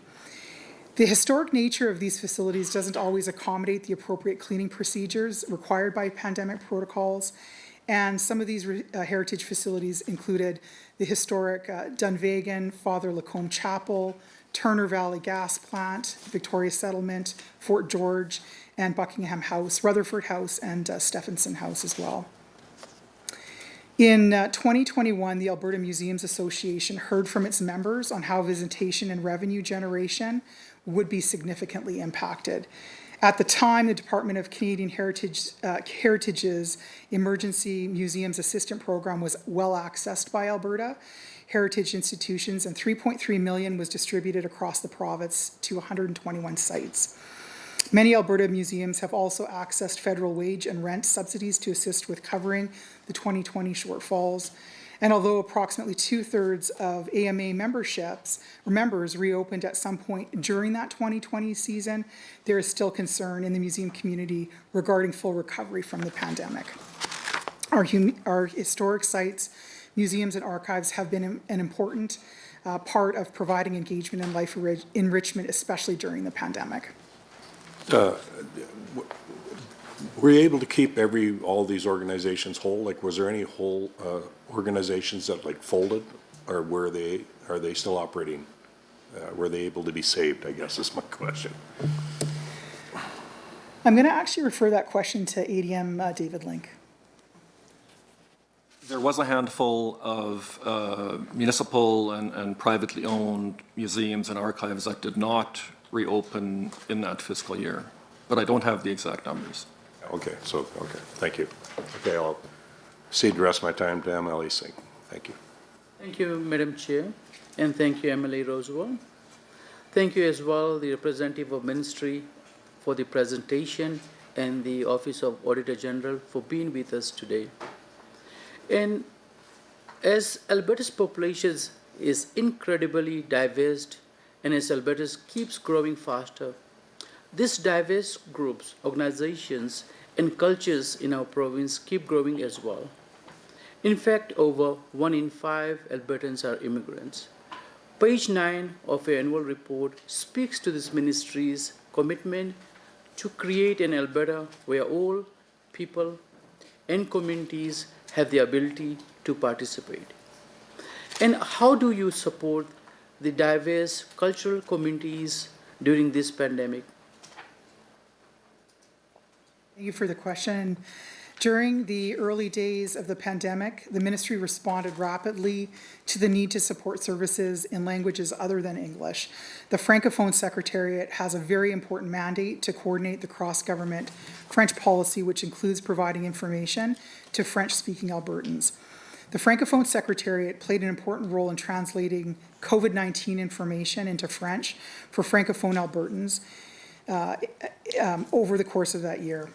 The historic nature of these facilities doesn't always accommodate the appropriate cleaning procedures required by pandemic protocols. And some of these heritage facilities included the historic Dunvegan Father Lacombe Chapel, Turner Valley Gas Plant, Victoria Settlement, Fort George, and Buckingham House, Rutherford House, and Stephenson House as well. In 2021, the Alberta Museums Association heard from its members on how visitation and revenue generation would be significantly impacted. At the time, the Department of Canadian Heritage's Emergency Museums Assistant Program was well accessed by Alberta heritage institutions, and $3.3 million was distributed across the province to 121 sites. Many Alberta museums have also accessed federal wage and rent subsidies to assist with covering the 2020 shortfalls. And although approximately 2/3 of AMA members reopened at some point during that 2020 season, there is still concern in the museum community regarding full recovery from the pandemic. Our historic sites, museums, and archives have been an important part of providing engagement and life enrichment, especially during the pandemic. Were you able to keep all these organizations whole? Like, was there any whole organizations that folded, or are they still operating? Were they able to be saved, I guess is my question. I'm going to actually refer that question to ADM David Link. There was a handful of municipal and privately owned museums and archives that did not reopen in that fiscal year, but I don't have the exact numbers. Okay, thank you. Okay, I'll cede the rest of my time to MLA Singh. Thank you. Thank you, Madam Chair, and thank you, MLA Rosewell. Thank you as well, the representative of Ministry, for the presentation, and the Office of Auditor General for being with us today. And as Alberta's population is incredibly diverse, and as Alberta keeps growing faster, these diverse groups, organizations, and cultures in our province keep growing as well. In fact, over 1 in 5 Albertans are immigrants. Page 9 of your annual report speaks to this ministry's commitment to create an Alberta where all people and communities have the ability to participate. And how do you support the diverse cultural communities during this pandemic? Thank you for the question. During the early days of the pandemic, the ministry responded rapidly to the need to support services in languages other than English. The Francophone Secretariat has a very important mandate to coordinate the cross-government French policy, which includes providing information to French-speaking Albertans. The Francophone Secretariat played an important role in translating COVID-19 information into French for Francophone Albertans over the course of that year.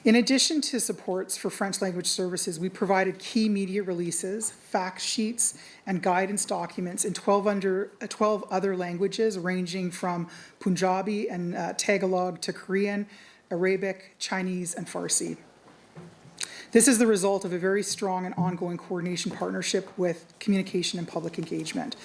In addition to supports for French language services, we provided key media releases, fact sheets, and guidance documents in 12 other languages, ranging from Punjabi and Tagalog to Korean, Arabic, Chinese, and Farsi. This is the result of a very strong and ongoing coordination partnership with communication and public engagement.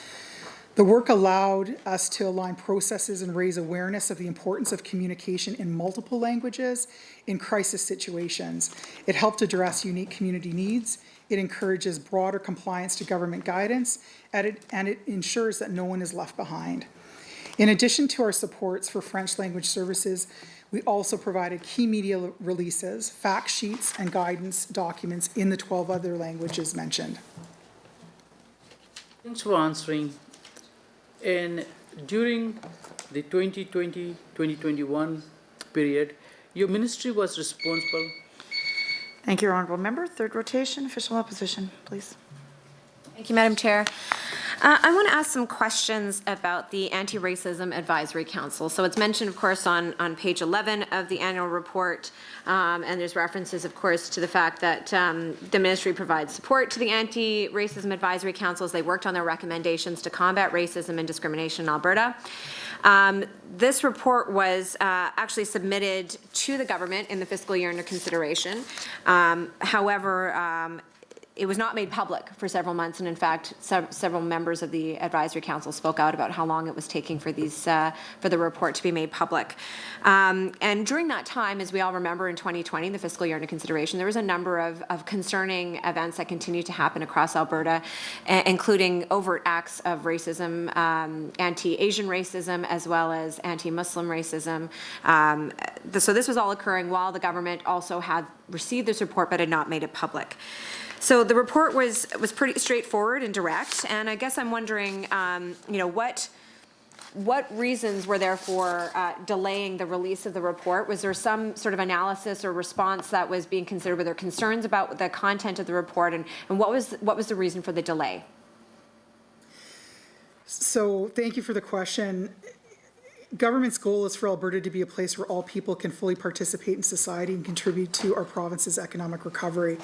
The work allowed us to align processes and raise awareness of the importance of communication in multiple languages in crisis situations. It helped address unique community needs. It encourages broader compliance to government guidance, and it ensures that no one is left behind. In addition to our supports for French language services, we also provided key media releases, fact sheets, and guidance documents in the 12 other languages mentioned. Thanks for answering. And during the 2020-2021 period, your ministry was responsible. Thank you, Honourable Member. Third rotation, official opposition, please. Thank you, Madam Chair. I want to ask some questions about the Anti-Racism Advisory Council. So it's mentioned, of course, on page 11 of the annual report, and there's references, of course, to the fact that the ministry provides support to the Anti-Racism Advisory Council as they worked on their recommendations to combat racism and discrimination in Alberta. This report was actually submitted to the government in the fiscal year under consideration. However, it was not made public for several months, and in fact, several members of the advisory council spoke out about how long it was taking for for the report to be made public. And during that time, as we all remember, in 2020, the fiscal year under consideration, there was a number of concerning events that continued to happen across Alberta, including overt acts of racism, anti-Asian racism, as well as anti-Muslim racism. So this was all occurring while the government also had received this report but had not made it public. So the report was pretty straightforward and direct, and I guess I'm wondering, what reasons were there for delaying the release of the report? Was there some sort of analysis or response that was being considered? Were there concerns about the content of the report, and what was the reason for the delay? So thank you for the question. Government's goal is for Alberta to be a place where all people can fully participate in society and contribute to our province's economic recovery.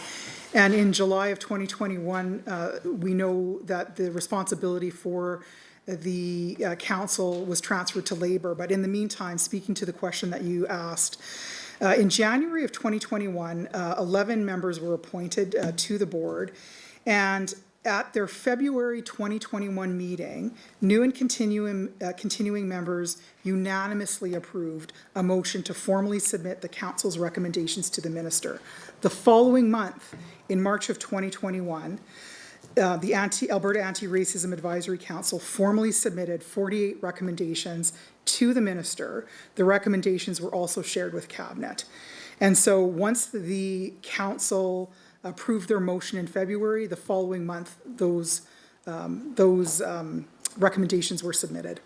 And in July of 2021, we know that the responsibility for the council was transferred to Labour. But in the meantime, speaking to the question that you asked, in January of 2021, 11 members were appointed to the board, and at their February 2021 meeting, new and continuing members unanimously approved a motion to formally submit the council's recommendations to the minister. The following month, in March of 2021, the Alberta Anti-Racism Advisory Council formally submitted 48 recommendations to the minister. The recommendations were also shared with Cabinet. And so once the council approved their motion in February, the following month, those recommendations were submitted.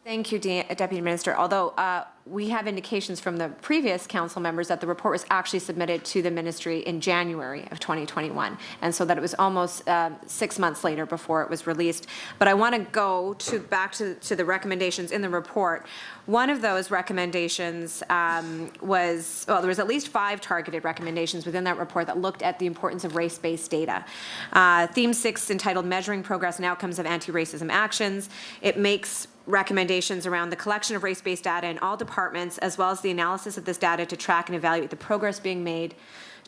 Thank you, Deputy Minister. Although we have indications from the previous council members that the report was actually submitted to the ministry in January of 2021, and so that it was almost 6 months later before it was released. But I want to go back to the recommendations in the report. One of those recommendations was, well, there was at least 5 targeted recommendations within that report that looked at the importance of race-based data. Theme 6, entitled Measuring Progress and Outcomes of Anti-Racism Actions, it makes recommendations around the collection of race-based data in all departments, as well as the analysis of this data to track and evaluate the progress being made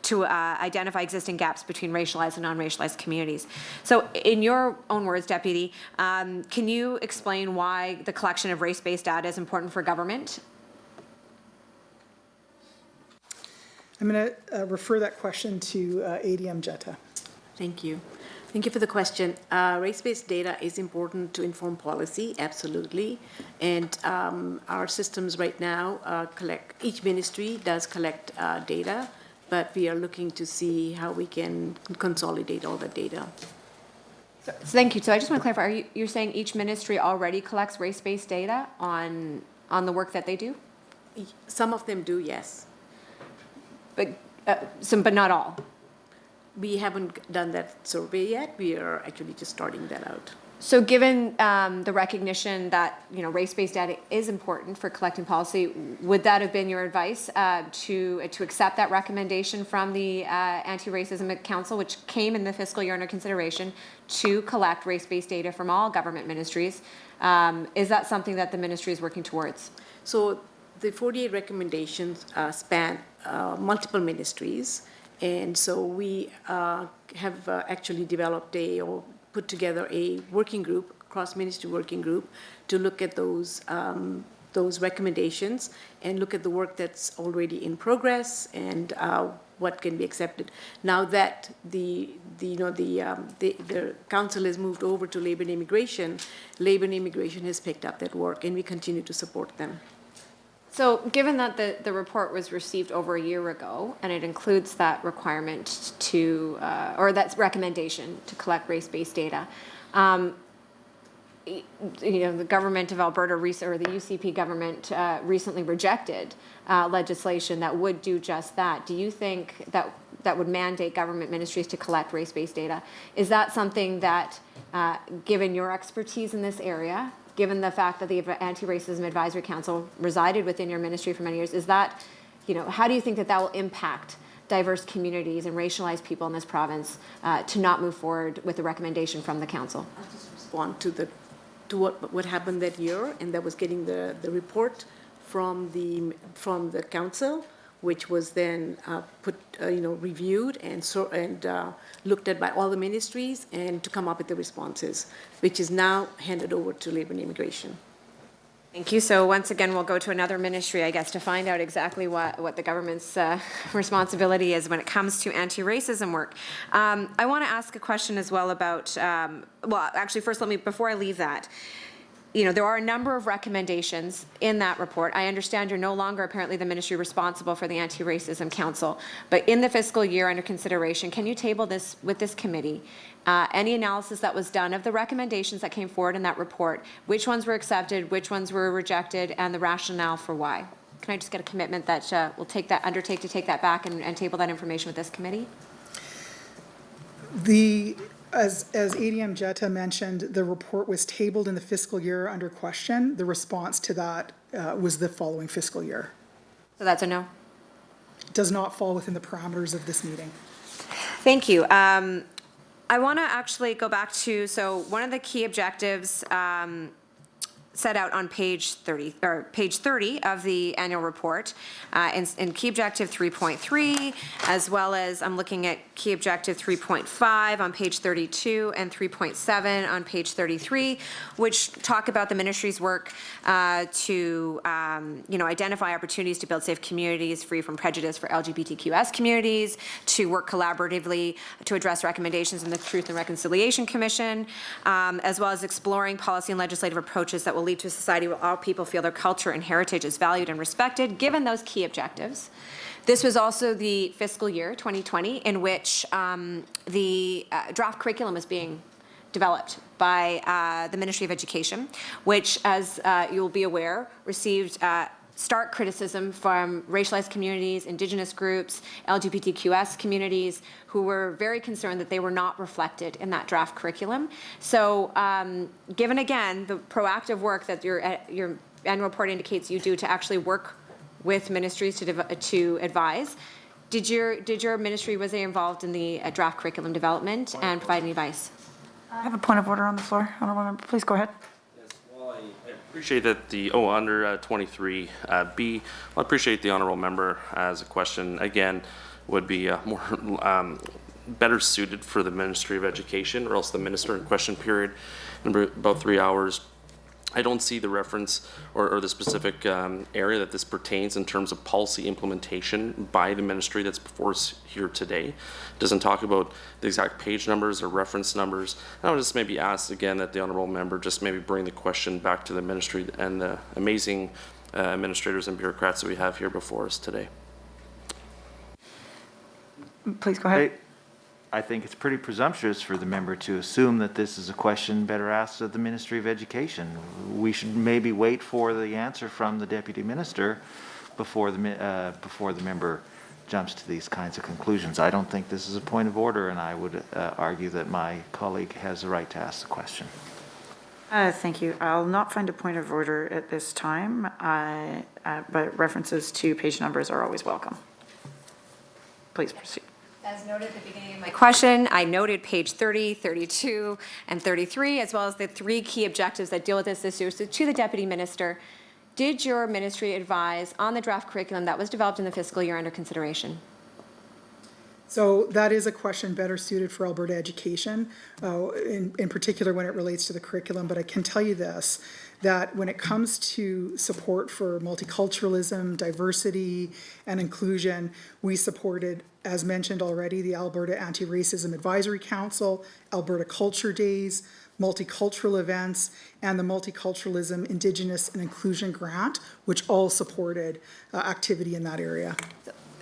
to identify existing gaps between racialized and non-racialized communities. So in your own words, Deputy, can you explain why the collection of race-based data is important for government? I'm going to refer that question to ADM Jetta. Thank you. Thank you for the question. Race-based data is important to inform policy, absolutely. And our systems right now each ministry does collect data, but we are looking to see how we can consolidate all the data. So thank you. So I just want to clarify, you're saying each ministry already collects race-based data on the work that they do? Some of them do, yes. But not all? We haven't done that survey yet. We are actually just starting that out. So given the recognition that race-based data is important for collecting policy, would that have been your advice to accept that recommendation from the Anti-Racism Council, which came in the fiscal year under consideration, to collect race-based data from all government ministries? Is that something that the ministry is working towards? So the 48 recommendations span multiple ministries. And so we have actually developed or put together a working group, cross-ministry working group, to look at those recommendations and look at the work that's already in progress and what can be accepted. Now that the council has moved over to Labor and Immigration has picked up that work, and we continue to support them. So given that the report was received over a year ago, and it includes that requirement or that recommendation to collect race-based data, the government of Alberta, or the UCP government recently rejected legislation that would do just that. Do you think that would mandate government ministries to collect race-based data? Is that something that, given your expertise in this area, given the fact that the Anti-Racism Advisory Council resided within your ministry for many years, is that, how do you think that will impact diverse communities and racialized people in this province to not move forward with the recommendation from the council? I'll just respond to what happened that year, and that was getting the report from the council, which was then reviewed and looked at by all the ministries, and to come up with the responses, which is now handed over to Labor and Immigration. Thank you. So once again, we'll go to another ministry, I guess, to find out exactly what the government's responsibility is when it comes to anti-racism work. I want to ask a question as well about, well, actually, first, before I leave that, there are a number of recommendations in that report. I understand you're no longer apparently the ministry responsible for the Anti-Racism Council, but in the fiscal year under consideration, can you table this with this committee? Any analysis that was done of the recommendations that came forward in that report, which ones were accepted, which ones were rejected, and the rationale for why? Can I just get a commitment that we'll undertake to take that back and table that information with this committee? As ADM Jetta mentioned, the report was tabled in the fiscal year under question. The response to that was the following fiscal year. So that's a no? It does not fall within the parameters of this meeting. Thank you. I want to actually go back to, so one of the key objectives set out on page 30 of the annual report, in key objective 3.3, as well as I'm looking at key objective 3.5 on page 32 and 3.7 on page 33, which talk about the ministry's work to identify opportunities to build safe communities free from prejudice for LGBTQS communities, to work collaboratively to address recommendations in the Truth and Reconciliation Commission, as well as exploring policy and legislative approaches that will lead to a society where all people feel their culture and heritage is valued and respected. Given those key objectives, this was also the fiscal year 2020 in which the draft curriculum is being developed by the Ministry of Education, which, as you'll be aware, received stark criticism from racialized communities, Indigenous groups, LGBTQS communities, who were very concerned that they were not reflected in that draft curriculum. So given, again, the proactive work that your annual report indicates you do to actually work with ministries to advise, did your ministry, was they involved in the draft curriculum development and provide any advice? I have a point of order on the floor. Honourable Member, please go ahead. I appreciate that under 23B, I appreciate the honorable member as a question, again, would be more better suited for the Ministry of Education, or else the minister in question period in about 3 hours. I don't see the reference or the specific area that this pertains in terms of policy implementation by the ministry that's before us here today. It doesn't talk about the exact page numbers or reference numbers. I would just maybe ask again that the honourable member just maybe bring the question back to the ministry and the amazing administrators and bureaucrats that we have here before us today. Please go ahead. I think it's pretty presumptuous for the member to assume that this is a question better asked of the Ministry of Education. We should maybe wait for the answer from the Deputy Minister before the member jumps to these kinds of conclusions. I don't think this is a point of order, and I would argue that my colleague has the right to ask the question. Thank you. I'll not find a point of order at this time, but references to page numbers are always welcome. Please proceed. As noted at the beginning of my question, I noted page 30, 32, and 33, as well as the 3 key objectives that deal with this issue. So to the Deputy Minister, did your ministry advise on the draft curriculum that was developed in the fiscal year under consideration? So that is a question better suited for Alberta Education, in particular when it relates to the curriculum. But I can tell you this, that when it comes to support for multiculturalism, diversity, and inclusion, we supported, as mentioned already, the Alberta Anti-Racism Advisory Council, Alberta Culture Days, multicultural events, and the Multiculturalism, Indigenous, and Inclusion Grant, which all supported activity in that area.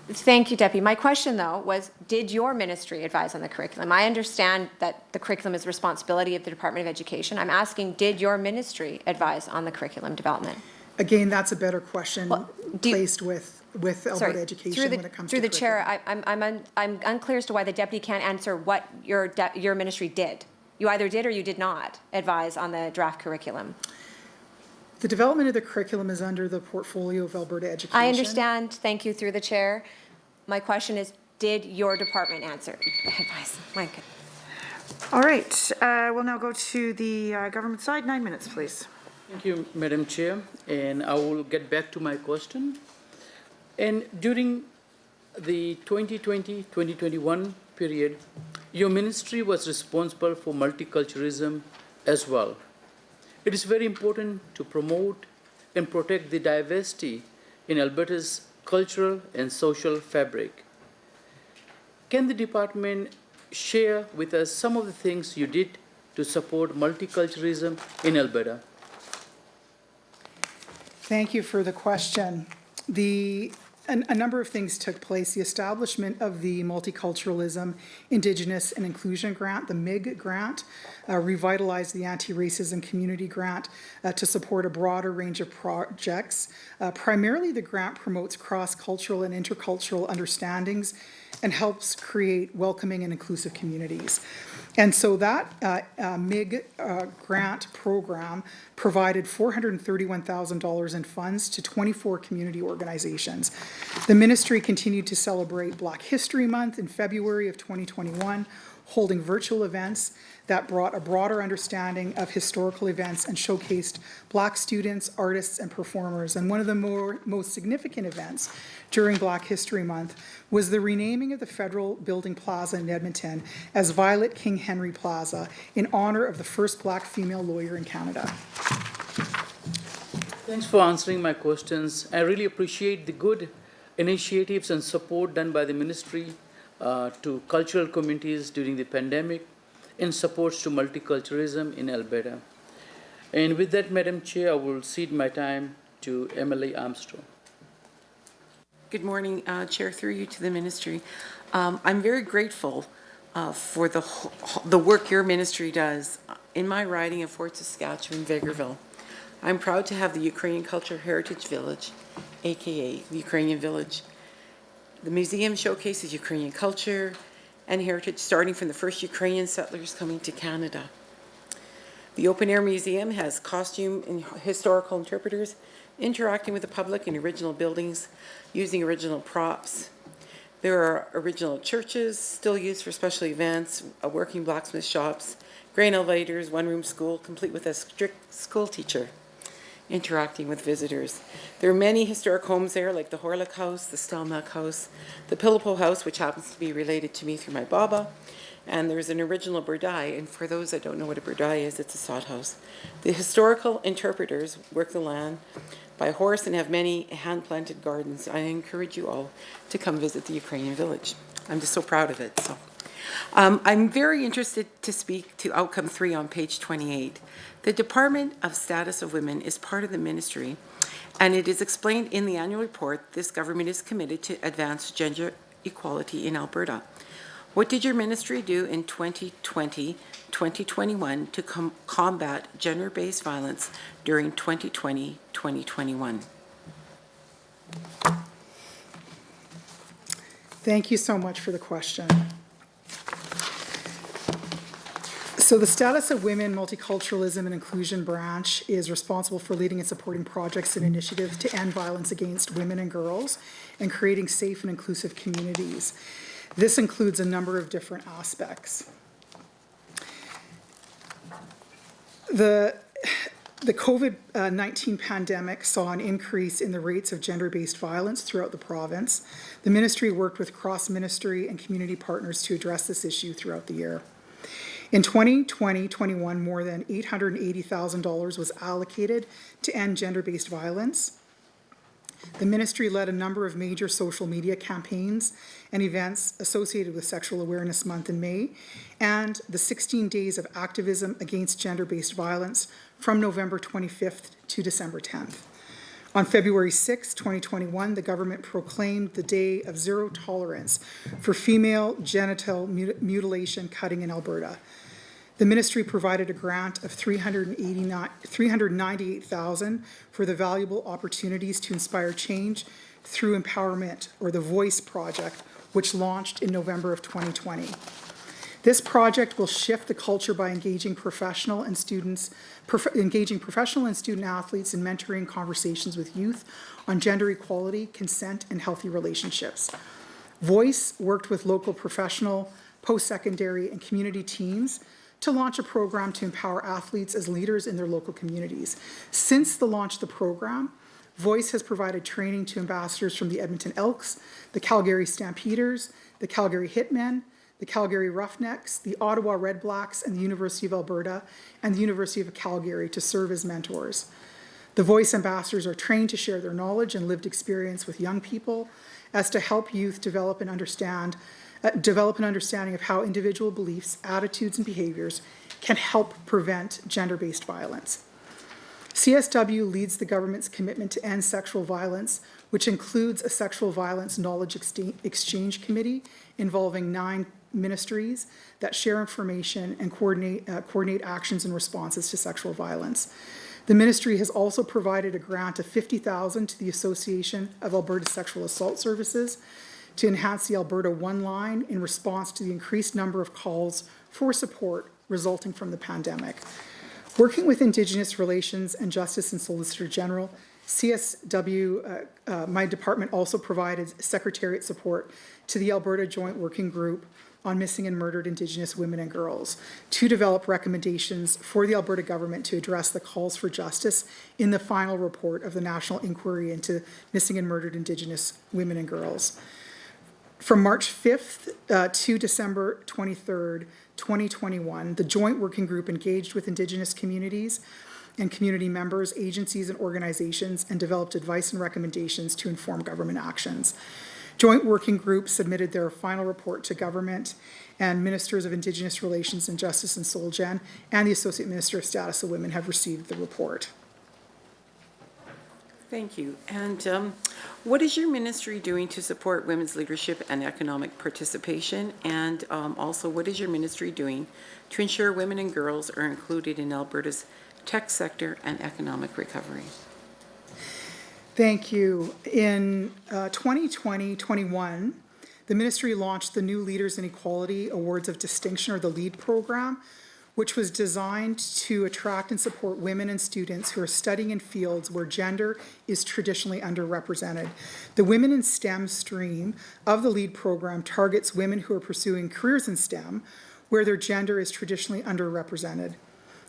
Thank you, Deputy. My question, though, was did your ministry advise on the curriculum? I understand that the curriculum is the responsibility of the Department of Education. I'm asking, did your ministry advise on the curriculum development? Again, that's a better question placed with Alberta Education when it comes to through the chair, I'm unclear as to why the deputy can't answer what your ministry did. You either did or you did not advise on the draft curriculum. The development of the curriculum is under the portfolio of Alberta Education. I understand. Thank you, through the chair. My question is, did your department answer? Advise. My God. All right. We'll now go to the government side. 9 minutes, please. Thank you, Madam Chair. And I will get back to my question. And during the 2020-2021 period, your ministry was responsible for multiculturalism as well. It is very important to promote and protect the diversity in Alberta's cultural and social fabric. Can the department share with us some of the things you did to support multiculturalism in Alberta? Thank you for the question. A number of things took place. The establishment of the Multiculturalism, Indigenous and Inclusion Grant, the MIG grant, revitalized the Anti-Racism Community Grant to support a broader range of projects. Primarily, the grant promotes cross-cultural and intercultural understandings and helps create welcoming and inclusive communities. And so that MIG grant program provided $431,000 in funds to 24 community organizations. The ministry continued to celebrate Black History Month in February of 2021, holding virtual events that brought a broader understanding of historical events and showcased Black students, artists, and performers. And one of the most significant events during Black History Month was the renaming of the federal building Plaza in Edmonton as Violet King Henry Plaza in honor of the first Black female lawyer in Canada. Thanks for answering my questions. I really appreciate the good initiatives and support done by the ministry to cultural communities during the pandemic and supports to multiculturalism in Alberta. And with that, Madam Chair, I will cede my time to MLA Armstrong. Good morning, Chair, through you to the ministry. I'm very grateful for the work your ministry does in my riding of Fort Saskatchewan, Vegreville. I'm proud to have the Ukrainian Culture Heritage Village, AKA the Ukrainian Village. The museum showcases Ukrainian culture and heritage, starting from the first Ukrainian settlers coming to Canada. The open-air museum has costume and historical interpreters interacting with the public in original buildings using original props. There are original churches still used for special events, working blacksmith shops, grain elevators, one-room school, complete with a strict school teacher interacting with visitors. There are many historic homes there, like the Horlick House, the Stelmach House, the Pilipo House, which happens to be related to me through my baba, and there's an original burdai, and for those that don't know what a burdai is, it's a sod house. The historical interpreters work the land by horse and have many hand-planted gardens. I encourage you all to come visit the Ukrainian village. I'm just so proud of it. So, I'm very interested to speak to outcome 3 on page 28. The Department of Status of Women is part of the ministry, and it is explained in the annual report this government is committed to advance gender equality in Alberta. What did your ministry do in 2020-2021 to combat gender-based violence during 2020-2021? Thank you so much for the question. So the Status of Women, Multiculturalism and Inclusion branch is responsible for leading and supporting projects and initiatives to end violence against women and girls and creating safe and inclusive communities. This includes a number of different aspects. The COVID-19 pandemic saw an increase in the rates of gender-based violence throughout the province. The ministry worked with cross-ministry and community partners to address this issue throughout the year. In 2020-21, more than $880,000 was allocated to end gender-based violence. The ministry led a number of major social media campaigns and events associated with Sexual Awareness Month in May, and the 16 days of activism against gender-based violence from November 25th to December 10th. On February 6, 2021, the government proclaimed the Day of Zero Tolerance for female genital mutilation cutting in Alberta. The ministry provided a grant of $398,000 for the valuable opportunities to inspire change through empowerment, or the Voice Project, which launched in November of 2020. This project will shift the culture by engaging professional and student athletes in mentoring conversations with youth on gender equality, consent, and healthy relationships. Voice worked with local professional, post-secondary, and community teams to launch a program to empower athletes as leaders in their local communities. Since the launch of the program, Voice has provided training to ambassadors from the Edmonton Elks, the Calgary Stampeders, the Calgary Hitmen, the Calgary Roughnecks, the Ottawa Red Blacks, and the University of Alberta, and the University of Calgary to serve as mentors. The Voice ambassadors are trained to share their knowledge and lived experience with young people as to help youth develop an understanding of how individual beliefs, attitudes, and behaviors can help prevent gender-based violence. CSW leads the government's commitment to end sexual violence, which includes a sexual violence knowledge exchange committee involving 9 ministries that share information and coordinate actions and responses to sexual violence. The ministry has also provided a grant of $50,000 to the Association of Alberta Sexual Assault Services to enhance the Alberta One line in response to the increased number of calls for support resulting from the pandemic. Working with Indigenous Relations and Justice and Solicitor General, CSW, my department also provided Secretariat support to the Alberta Joint Working Group on Missing and Murdered Indigenous Women and Girls to develop recommendations for the Alberta government to address the calls for justice in the final report of the National Inquiry into Missing and Murdered Indigenous Women and Girls. From March 5th to December 23rd, 2021, the Joint Working Group engaged with Indigenous communities and community members, agencies, and organizations, and developed advice and recommendations to inform government actions. Joint Working Group submitted their final report to government, and Ministers of Indigenous Relations and Justice and SolGen and the Associate Minister of Status of Women have received the report. Thank you. And what is your ministry doing to support women's leadership and economic participation? And also, what is your ministry doing to ensure women and girls are included in Alberta's tech sector and economic recovery? Thank you. In 2020-21, the ministry launched the new Leaders in Equality Awards of Distinction, or the LEAD program, which was designed to attract and support women and students who are studying in fields where gender is traditionally underrepresented. The Women in STEM stream of the LEAD program targets women who are pursuing careers in STEM where their gender is traditionally underrepresented.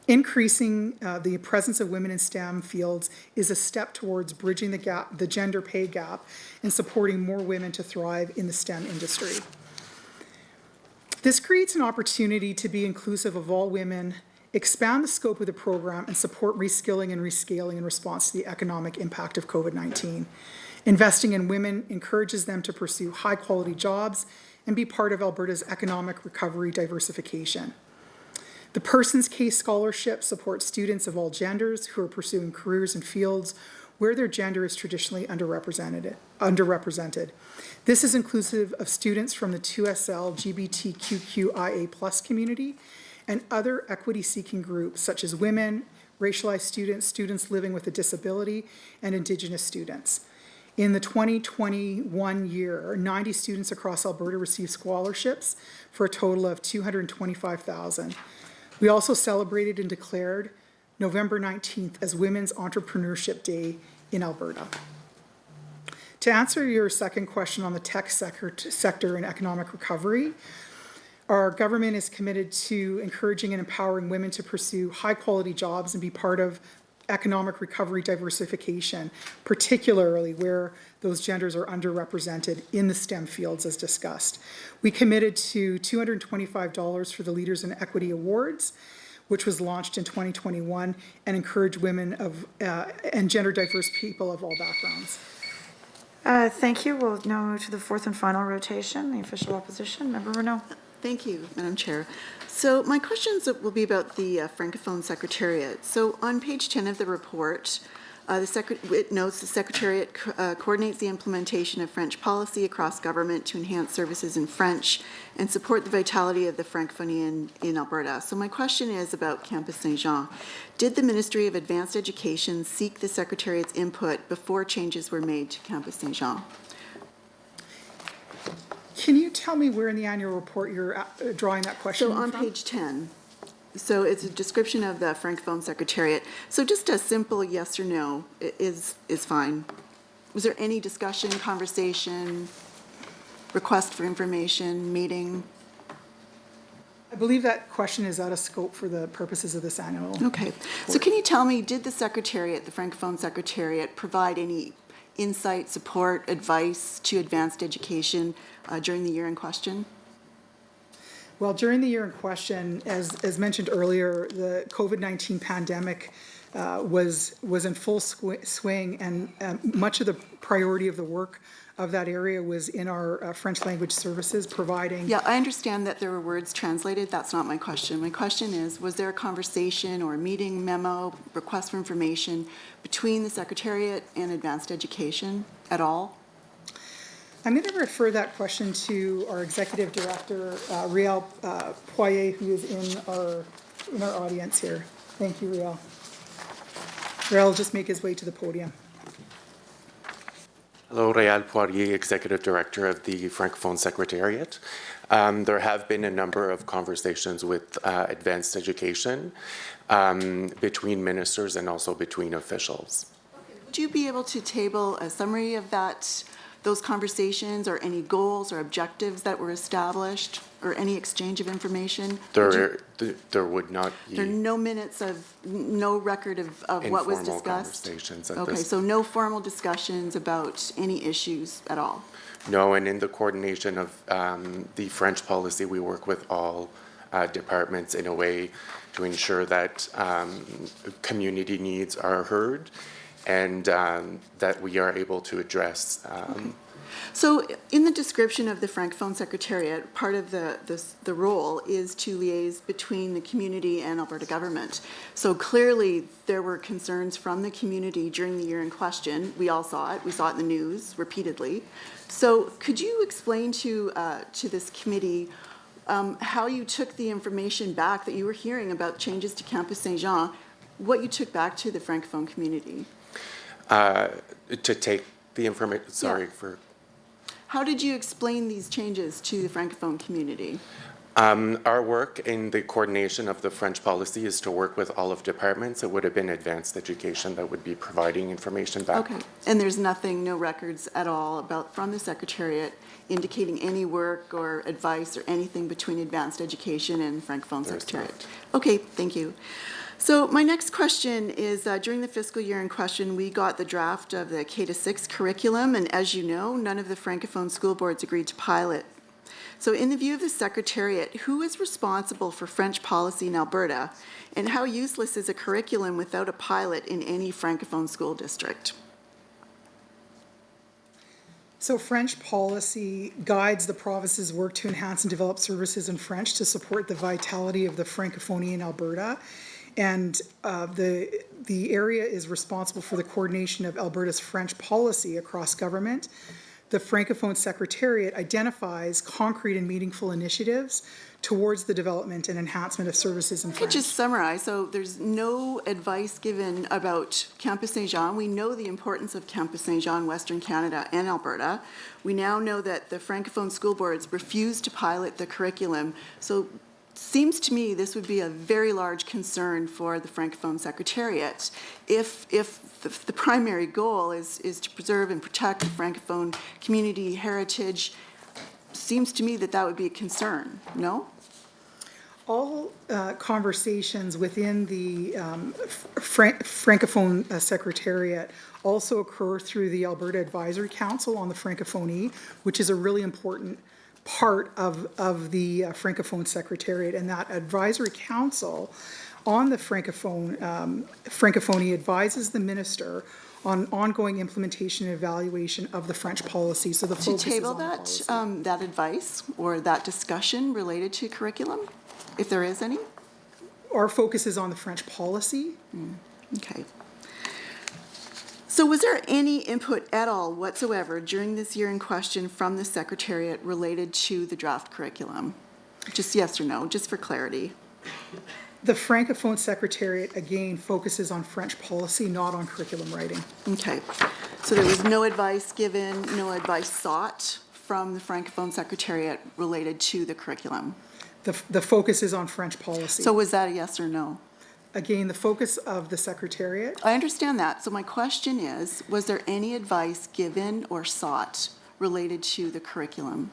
Increasing the presence of women in STEM fields is a step towards bridging the gap, the gender pay gap, and supporting more women to thrive in the STEM industry. This creates an opportunity to be inclusive of all women, expand the scope of the program, and support reskilling and rescaling in response to the economic impact of COVID-19. Investing in women encourages them to pursue high-quality jobs and be part of Alberta's economic recovery diversification. The Person's Case Scholarship supports students of all genders who are pursuing careers in fields where their gender is traditionally underrepresented. This is inclusive of students from the 2SL LGBTQIA+ community and other equity-seeking groups such as women, racialized students, students living with a disability, and Indigenous students. In the 2021 year, 90 students across Alberta received scholarships for a total of $225,000. We also celebrated and declared November 19th as Women's Entrepreneurship Day in Alberta. To answer your second question on the tech sector and economic recovery, our government is committed to encouraging and empowering women to pursue high-quality jobs and be part of economic recovery diversification, particularly where those genders are underrepresented in the STEM fields as discussed. We committed to $225 for the Leaders in Equity Awards, which was launched in 2021, and encourage women of and gender diverse people of all backgrounds. Thank you. We'll now move to the fourth and final rotation, the official opposition. Member Renaud. Thank you, Madam Chair. So my questions will be about the Francophone Secretariat. So on page 10 of the report, it notes the Secretariat coordinates the implementation of French policy across government to enhance services in French and support the vitality of the Francophonie in Alberta. So my question is about Campus Saint-Jean. Did the Ministry of Advanced Education seek the Secretariat's input before changes were made to Campus Saint-Jean? Can you tell me where in the annual report you're drawing that question from? So on page 10. So it's a description of the Francophone Secretariat. So just a simple yes or no is fine. Was there any discussion, conversation, request for information, meeting? I believe that question is out of scope for the purposes of this annual report. Okay. So can you tell me, did the Secretariat, the Francophone Secretariat, provide any insight, support, advice to advanced education during the year in question? Well, during the year in question, as mentioned earlier, the COVID-19 pandemic was in full swing, and much of the priority of the work of that area was in our French language services providing. Yeah, I understand that there were words translated. That's not my question. My question is, was there a conversation or a meeting, memo, request for information between the Secretariat and advanced education at all? I'm going to refer that question to our Executive Director, Riel Poirier, who is in our audience here. Thank you, Riel. Riel will just make his way to the podium. Hello, Réal Poirier, Executive Director of the Francophone Secretariat. There have been a number of conversations with advanced education between ministers and also between officials. Would you be able to table a summary of those conversations, or any goals or objectives that were established, or any exchange of information? There would not be. There are no minutes no record of what was discussed? Conversations okay, so no formal discussions about any issues at all? No, and in the coordination of the French policy, we work with all departments in a way to ensure that community needs are heard and that we are able to address. Okay. So in the description of the Francophone Secretariat, part of the role is to liaise between the community and Alberta government. So clearly there were concerns from the community during the year in question. We all saw it. We saw it in the news repeatedly. So could you explain to this committee how you took the information back that you were hearing about changes to Campus Saint-Jean, what you took back to the Francophone community? To take the information, How did you explain these changes to the Francophone community? Our work in the coordination of the French policy is to work with all of departments. It would have been advanced education that would be providing information back. Okay, and there's nothing, no records at all from the Secretariat indicating any work or advice or anything between advanced education and Francophone Secretariat? Okay, thank you. So my next question is, during the fiscal year in question, we got the draft of the K-6 curriculum, and as you know, none of the Francophone school boards agreed to pilot. So in the view of the Secretariat, who is responsible for French policy in Alberta, and how useless is a curriculum without a pilot in any Francophone school district? So French policy guides the province's work to enhance and develop services in French to support the vitality of the Francophonie in Alberta. And the area is responsible for the coordination of Alberta's French policy across government. The Francophone Secretariat identifies concrete and meaningful initiatives towards the development and enhancement of services in French. I could just summarize. So there's no advice given about Campus Saint-Jean. We know the importance of Campus Saint-Jean in Western Canada and Alberta. We now know that the Francophone school boards refuse to pilot the curriculum. So seems to me this would be a very large concern for the Francophone Secretariat. If the primary goal is to preserve and protect the Francophone community heritage, seems to me that would be a concern, no? All conversations within the Francophone Secretariat also occur through the Alberta Advisory Council on the Francophonie, which is a really important part of the Francophone Secretariat, and that Advisory Council on the Francophonie advises the Minister on ongoing implementation and evaluation of the French policy. So the focus to table is on that advice or that discussion related to curriculum, if there is any? Our focus is on the French policy. Okay. So was there any input at all whatsoever during this year in question from the Secretariat related to the draft curriculum? Just yes or no, just for clarity. The Francophone Secretariat, again, focuses on French policy, not on curriculum writing. Okay. So there was no advice given, no advice sought from the Francophone Secretariat related to the curriculum? The focus is on French policy. So was that a yes or no? Again, the focus of the Secretariat. I understand that. So my question is, was there any advice given or sought related to the curriculum?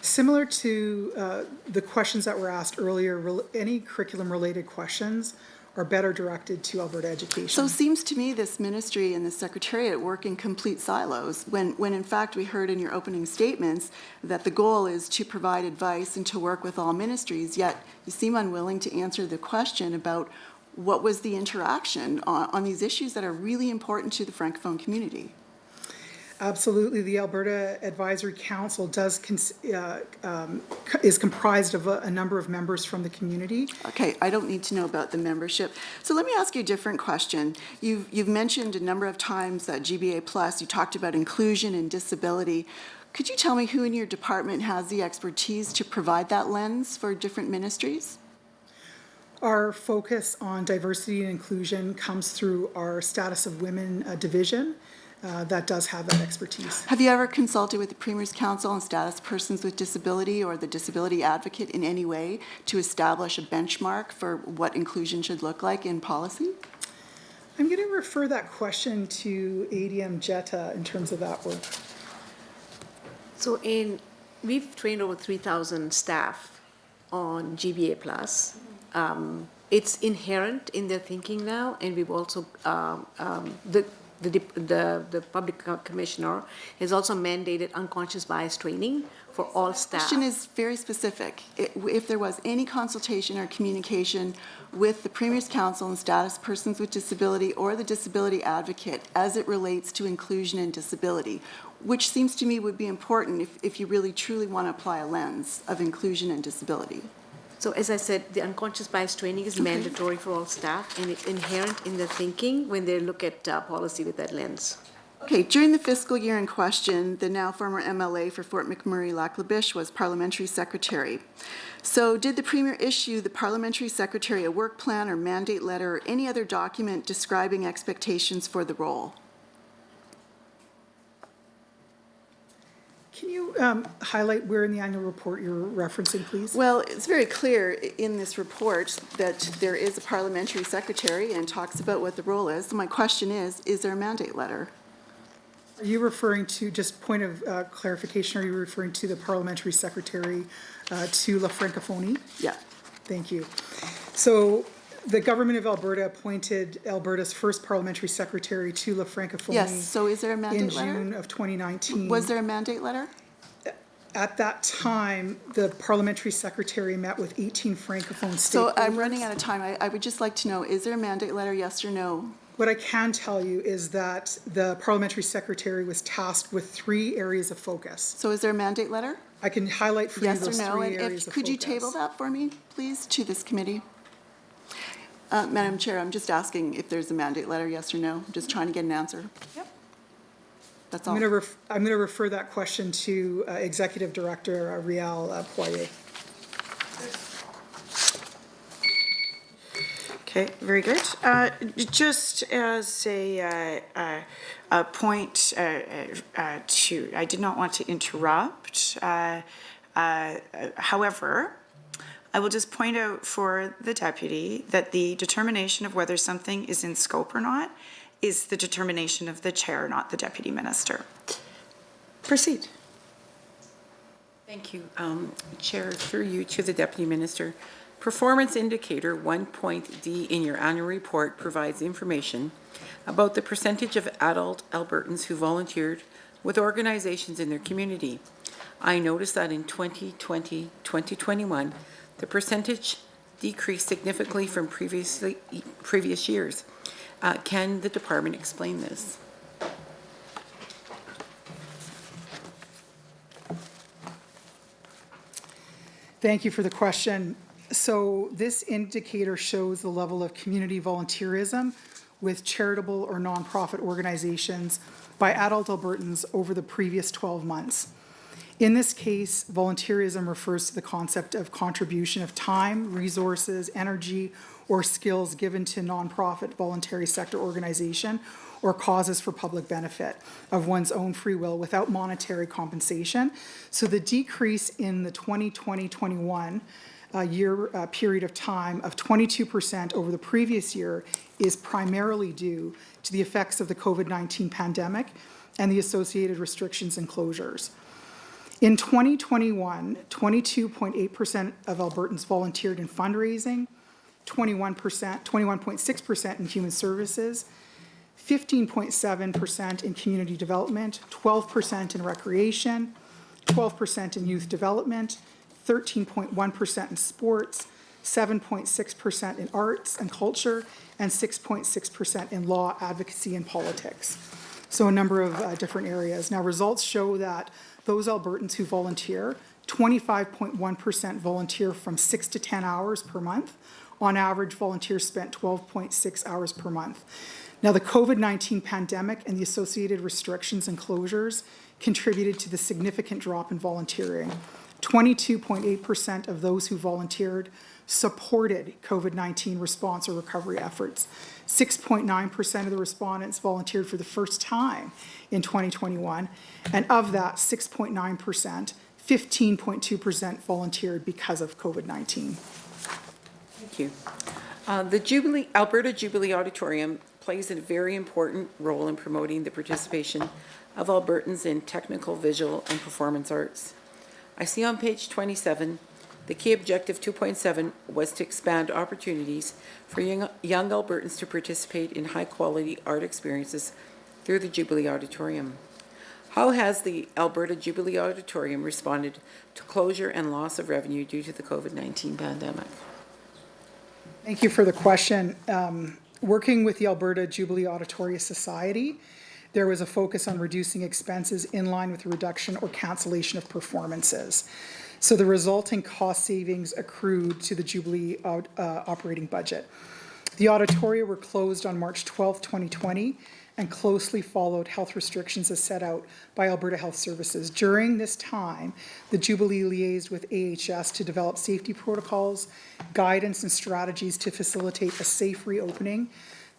Similar to the questions that were asked earlier, any curriculum-related questions are better directed to Alberta Education. So it seems to me this ministry and the Secretariat work in complete silos, when in fact we heard in your opening statements that the goal is to provide advice and to work with all ministries, yet you seem unwilling to answer the question about what was the interaction on these issues that are really important to the Francophone community. Absolutely. The Alberta Advisory Council is comprised of a number of members from the community. Okay, I don't need to know about the membership. So let me ask you a different question. You've mentioned a number of times that GBA Plus, you talked about inclusion and disability. Could you tell me who in your department has the expertise to provide that lens for different ministries? Our focus on diversity and inclusion comes through our Status of Women division. That does have that expertise. Have you ever consulted with the Premier's Council on Status Persons with Disability or the Disability Advocate in any way to establish a benchmark for what inclusion should look like in policy? I'm going to refer that question to ADM Jetta in terms of that work. So we've trained over 3,000 staff on GBA Plus. It's inherent in their thinking now, and we've also the public commissioner has also mandated unconscious bias training for all staff. The question is very specific. If there was any consultation or communication with the Premier's Council on Status Persons with Disability or the Disability Advocate as it relates to inclusion and disability, which seems to me would be important if you really truly want to apply a lens of inclusion and disability. So as I said, the unconscious bias training is mandatory for all staff, and it's inherent in their thinking when they look at policy with that lens. Okay, during the fiscal year in question, the now former MLA for Fort McMurray-Lac-La-Biche was Parliamentary Secretary. So did the Premier issue the Parliamentary Secretary a work plan or mandate letter or any other document describing expectations for the role? Can you highlight where in the annual report you're referencing, please? Well, it's very clear in this report that there is a Parliamentary Secretary and talks about what the role is. So my question is there a mandate letter? Are you referring to, just point of clarification, are you referring to the Parliamentary Secretary to La Francophonie? Yeah. Thank you. So the Government of Alberta appointed Alberta's first Parliamentary Secretary to La Francophonie. Yes, so is there a mandate letter? In June of 2019. Was there a mandate letter? At that time, the Parliamentary Secretary met with 18 Francophone stakeholders. So I'm running out of time. I would just like to know, is there a mandate letter, yes or no? What I can tell you is that the Parliamentary Secretary was tasked with 3 areas of focus. So is there a mandate letter? I can highlight for you those 3 yes or no, areas and of could you focus. table that for me, please, to this committee? Madam Chair, I'm just asking if there's a mandate letter, yes or no. I'm just trying to get an answer. Yep. That's all. I'm going to refer that question to Executive Director Rial Poirier. Okay, very good. Just as a point to, I did not want to interrupt. However, I will just point out for the deputy that the determination of whether something is in scope or not is the determination of the chair, not the deputy minister. Proceed. Thank you, Chair, through you to the deputy minister. Performance indicator 1.D in your annual report provides information about the percentage of adult Albertans who volunteered with organizations in their community. I noticed that in 2020-2021, the percentage decreased significantly from previous years. Can the department explain this? Thank you for the question. So this indicator shows the level of community volunteerism with charitable or nonprofit organizations by adult Albertans over the previous 12 months. In this case, volunteerism refers to the concept of contribution of time, resources, energy, or skills given to nonprofit voluntary sector organization or causes for public benefit of one's own free will without monetary compensation. So the decrease in the 2020-21 year period of time of 22% over the previous year is primarily due to the effects of the COVID-19 pandemic and the associated restrictions and closures. In 2021, 22.8% of Albertans volunteered in fundraising, 21.6% in human services, 15.7% in community development, 12% in recreation, 12% in youth development, 13.1% in sports, 7.6% in arts and culture, and 6.6% in law, advocacy, and politics. So a number of different areas. Now, results show that those Albertans who volunteer, 25.1% volunteer from 6 to 10 hours per month. On average, volunteers spent 12.6 hours per month. Now, the COVID-19 pandemic and the associated restrictions and closures contributed to the significant drop in volunteering. 22.8% of those who volunteered supported COVID-19 response or recovery efforts. 6.9% of the respondents volunteered for the first time in 2021, and of that 6.9%, 15.2% volunteered because of COVID-19. Thank you. The Alberta Jubilee Auditorium plays a very important role in promoting the participation of Albertans in technical, visual, and performance arts. I see on page 27, the key objective 2.7 was to expand opportunities for young Albertans to participate in high-quality art experiences through the Jubilee Auditorium. How has the Alberta Jubilee Auditorium responded to closure and loss of revenue due to the COVID-19 pandemic? Thank you for the question. Working with the Alberta Jubilee Auditorium Society, there was a focus on reducing expenses in line with the reduction or cancellation of performances. So the resulting cost savings accrued to the Jubilee operating budget. The auditoria were closed on March 12, 2020, and closely followed health restrictions as set out by Alberta Health Services. During this time, the Jubilee liaised with AHS to develop safety protocols, guidance, and strategies to facilitate a safe reopening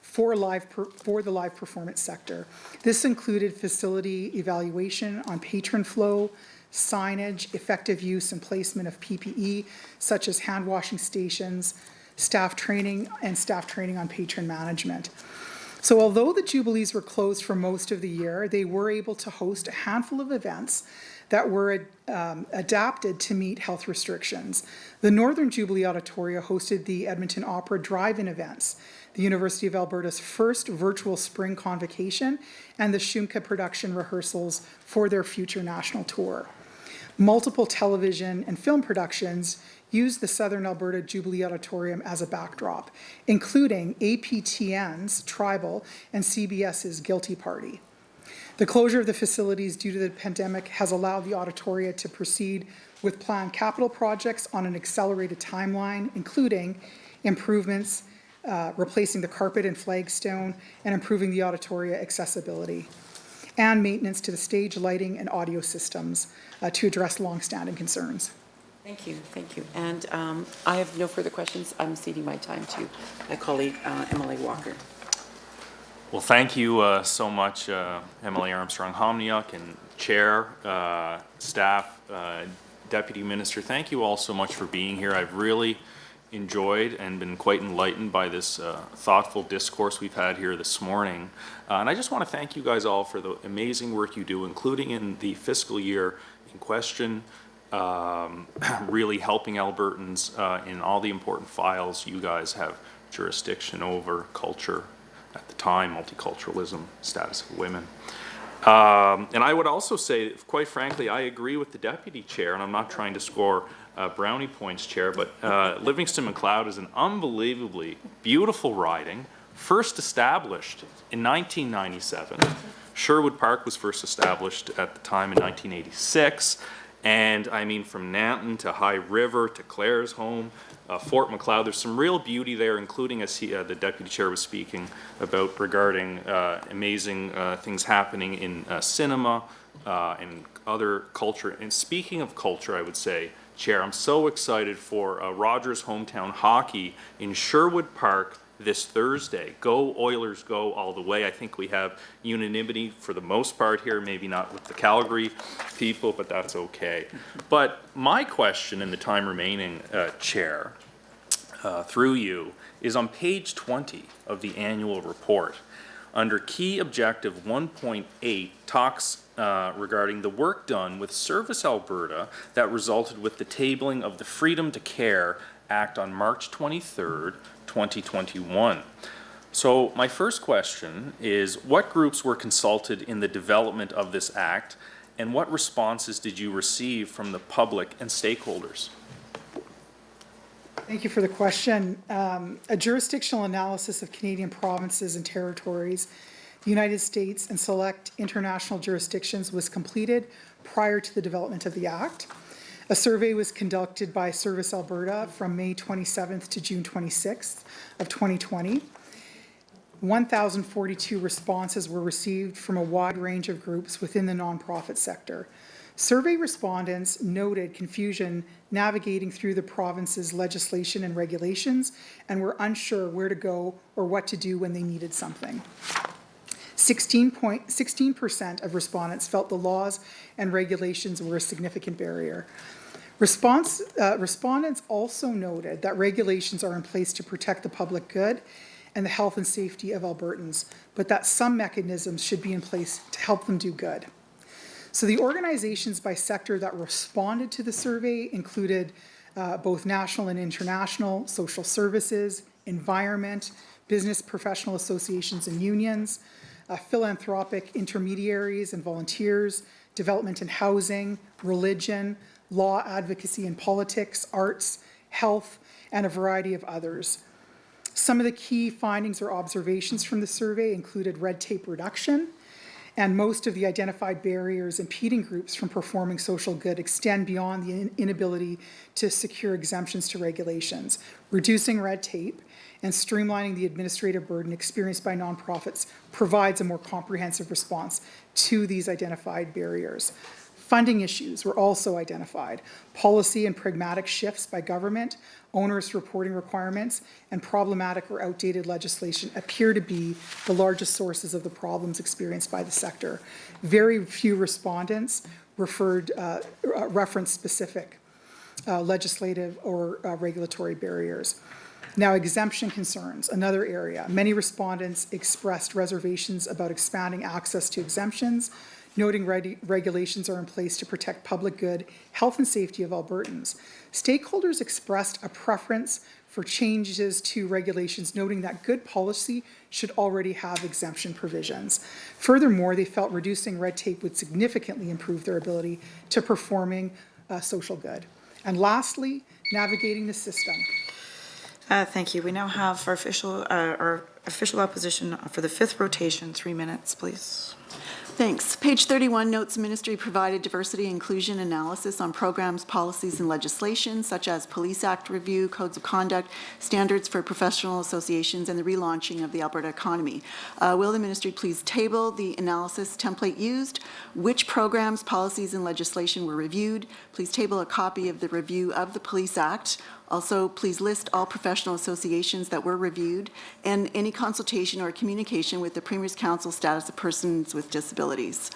for the live performance sector. This included facility evaluation on patron flow, signage, effective use and placement of PPE, such as hand washing stations, staff training on patron management. So although the Jubilees were closed for most of the year, they were able to host a handful of events that were adapted to meet health restrictions. The Northern Jubilee Auditoria hosted the Edmonton Opera drive-in events, the University of Alberta's first virtual spring convocation, and the Shumka production rehearsals for their future national tour. Multiple television and film productions used the Southern Alberta Jubilee Auditorium as a backdrop, including APTN's Tribal and CBS's Guilty Party. The closure of the facilities due to the pandemic has allowed the auditoria to proceed with planned capital projects on an accelerated timeline, including improvements, replacing the carpet and flagstone, and improving the auditoria accessibility, and maintenance to the stage lighting and audio systems to address long-standing concerns. Thank you, thank you. And I have no further questions. I'm ceding my time to my colleague, Emily Walker. Well, thank you so much, Emily Armstrong-Homniuk, and Chair, staff, Deputy Minister. Thank you all so much for being here. I've really enjoyed and been quite enlightened by this thoughtful discourse we've had here this morning. And I just want to thank you guys all for the amazing work you do, including in the fiscal year in question, really helping Albertans in all the important files you guys have jurisdiction over: culture, at the time, multiculturalism, status of women. And I would also say, quite frankly, I agree with the Deputy Chair, and I'm not trying to score brownie points, Chair, but Livingston McLeod is an unbelievably beautiful riding, first established in 1997. Sherwood Park was first established at the time in 1986. And I mean, from Nanton to High River to Clare's home, Fort McLeod, there's some real beauty there, including, as the Deputy Chair was speaking about, regarding amazing things happening in cinema and other culture. And speaking of culture, I would say, Chair, I'm so excited for Rogers Hometown Hockey in Sherwood Park this Thursday. Go Oilers, go all the way. I think we have unanimity for the most part here, maybe not with the Calgary people, but that's okay. But my question in the time remaining, Chair, through you, is on page 20 of the annual report. Under key objective 1.8 talks regarding the work done with Service Alberta that resulted with the tabling of the Freedom to Care Act on March 23rd, 2021. So my first question is, what groups were consulted in the development of this act, and what responses did you receive from the public and stakeholders? Thank you for the question. A jurisdictional analysis of Canadian provinces and territories, the United States, and select international jurisdictions was completed prior to the development of the Act. A survey was conducted by Service Alberta from May 27th to June 26th of 2020. 1,042 responses were received from a wide range of groups within the nonprofit sector. Survey respondents noted confusion navigating through the province's legislation and regulations and were unsure where to go or what to do when they needed something. 16% of respondents felt the laws and regulations were a significant barrier. Respondents also noted that regulations are in place to protect the public good and the health and safety of Albertans, but that some mechanisms should be in place to help them do good. So the organizations by sector that responded to the survey included both national and international, social services, environment, business professional associations and unions, philanthropic intermediaries and volunteers, development and housing, religion, law, advocacy and politics, arts, health, and a variety of others. Some of the key findings or observations from the survey included red tape reduction, And most of the identified barriers impeding groups from performing social good extend beyond the inability to secure exemptions to regulations. Reducing red tape and streamlining the administrative burden experienced by nonprofits provides a more comprehensive response to these identified barriers. Funding issues were also identified. Policy and pragmatic shifts by government, onerous reporting requirements, and problematic or outdated legislation appear to be the largest sources of the problems experienced by the sector. Very few respondents referenced specific legislative or regulatory barriers. Now, exemption concerns, another area. Many respondents expressed reservations about expanding access to exemptions, noting regulations are in place to protect public good, health and safety of Albertans. Stakeholders expressed a preference for changes to regulations, noting that good policy should already have exemption provisions. Furthermore, they felt reducing red tape would significantly improve their ability to performing social good. And lastly, navigating the system. Thank you. We now have our official opposition for the fifth rotation. 3 minutes, please. Thanks. Page 31 notes the ministry provided diversity and inclusion analysis on programs, policies, and legislation, such as Police Act review, codes of conduct, standards for professional associations, and the relaunching of the Alberta economy. Will the ministry please table the analysis template used? Which programs, policies, and legislation were reviewed? Please table a copy of the review of the Police Act. Also, please list all professional associations that were reviewed and any consultation or communication with the Premier's Council status of persons with disabilities.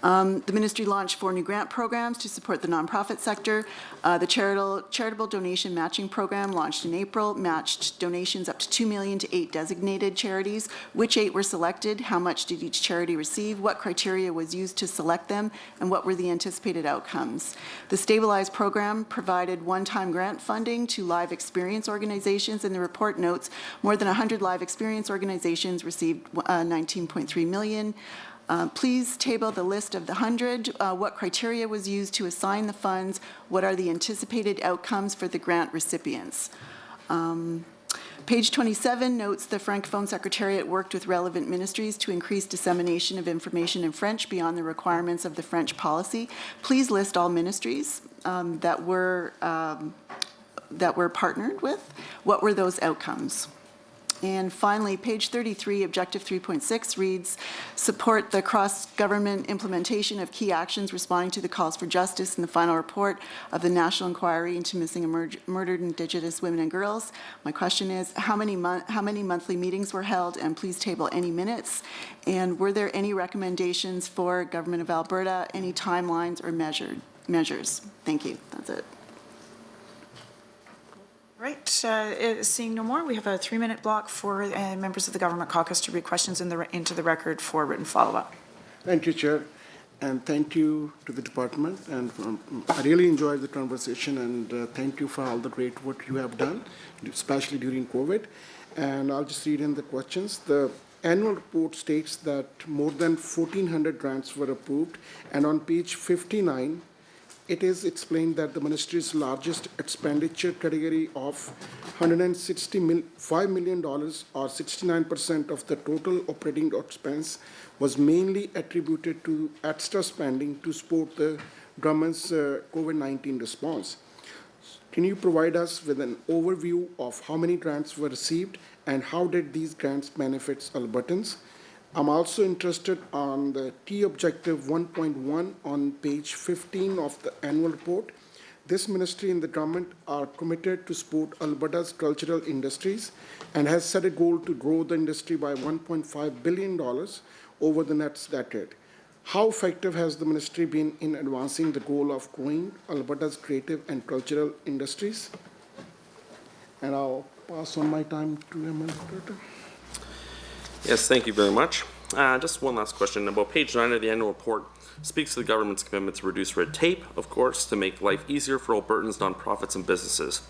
The ministry launched 4 new grant programs to support the nonprofit sector. The Charitable Donation Matching Program launched in April, matched donations up to $2 million to 8 designated charities. Which 8 were selected? How much did each charity receive? What criteria was used to select them? And what were the anticipated outcomes? The Stabilize program provided one-time grant funding to live experience organizations, and the report notes more than 100 live experience organizations received $19.3 million. Please table the list of the 100. What criteria was used to assign the funds? What are the anticipated outcomes for the grant recipients? Page 27 notes the Francophone Secretariat worked with relevant ministries to increase dissemination of information in French beyond the requirements of the French policy. Please list all ministries that were partnered with. What were those outcomes? And finally, page 33, objective 3.6 reads, support the cross-government implementation of key actions responding to the calls for justice in the final report of the National Inquiry into Missing and Murdered Indigenous Women and Girls. My question is, how many monthly meetings were held? And please table any minutes. And were there any recommendations for Government of Alberta, any timelines or measures? Thank you. That's it. Right, seeing no more, we have a 3-minute block for members of the Government Caucus to read questions into the record for written follow-up. Thank you, Chair, and thank you to the department. And I really enjoyed the conversation, and thank you for all the great work you have done, especially during COVID. And I'll just read in the questions. The annual report states that more than 1,400 grants were approved, and on page 59, it is explained that the ministry's largest expenditure category of $165 million, or 69% of the total operating expense, was mainly attributed to extra spending to support the government's COVID-19 response. Can you provide us with an overview of how many grants were received and how did these grants benefit Albertans? I'm also interested on the T objective 1.1 on page 15 of the annual report. This ministry and the government are committed to support Alberta's cultural industries and has set a goal to grow the industry by $1.5 billion over the next decade. How effective has the ministry been in advancing the goal of growing Alberta's creative and cultural industries? And I'll pass on my time to Administrator. Yes, thank you very much. Just one last question. About page 9 of the annual report speaks to the government's commitment to reduce red tape, of course, to make life easier for Albertans, nonprofits, and businesses.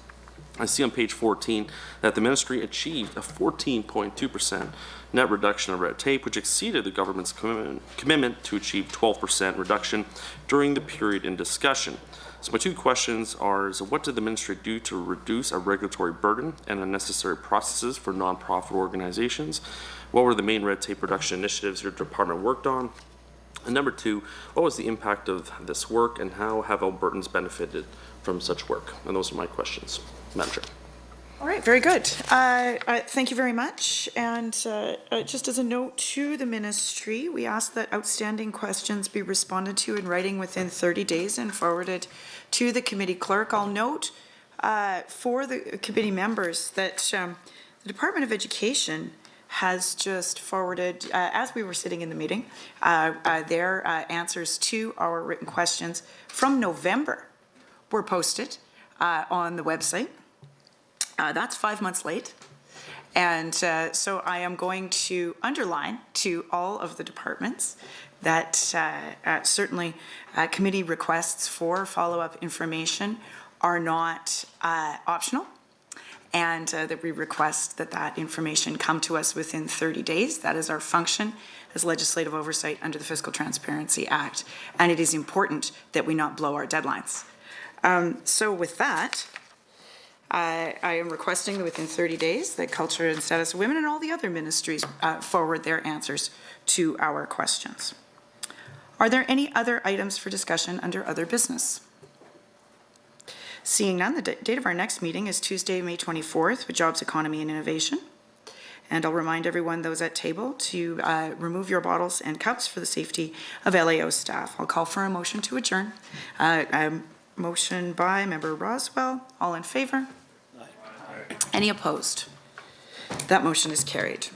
I see on page 14 that the ministry achieved a 14.2% net reduction of red tape, which exceeded the government's commitment to achieve 12% reduction during the period in discussion. So my 2 questions are, what did the ministry do to reduce a regulatory burden and unnecessary processes for nonprofit organizations? What were the main red tape reduction initiatives your department worked on? And number two, what was the impact of this work and how have Albertans benefited from such work? And those are my questions, Madam Chair. All right, very good. Thank you very much. And just as a note to the ministry, we ask that outstanding questions be responded to in writing within 30 days and forwarded to the committee clerk. I'll note for the committee members that the Department of Education has just forwarded, as we were sitting in the meeting, their answers to our written questions from November were posted on the website. That's 5 months late. And so I am going to underline to all of the departments that certainly committee requests for follow-up information are not optional, and that we request that that information come to us within 30 days. That is our function as legislative oversight under the Fiscal Transparency Act, and it is important that we not blow our deadlines. So with that, I am requesting that within 30 days that Culture and Status of Women and all the other ministries forward their answers to our questions. Are there any other items for discussion under other business? Seeing none, the date of our next meeting is Tuesday, May 24th with Jobs, Economy and Innovation. And I'll remind everyone, those at table, to remove your bottles and cups for the safety of LAO staff. I'll call for a motion to adjourn. Motion by Member Roswell. All in favor? Aye. Any opposed? That motion is carried.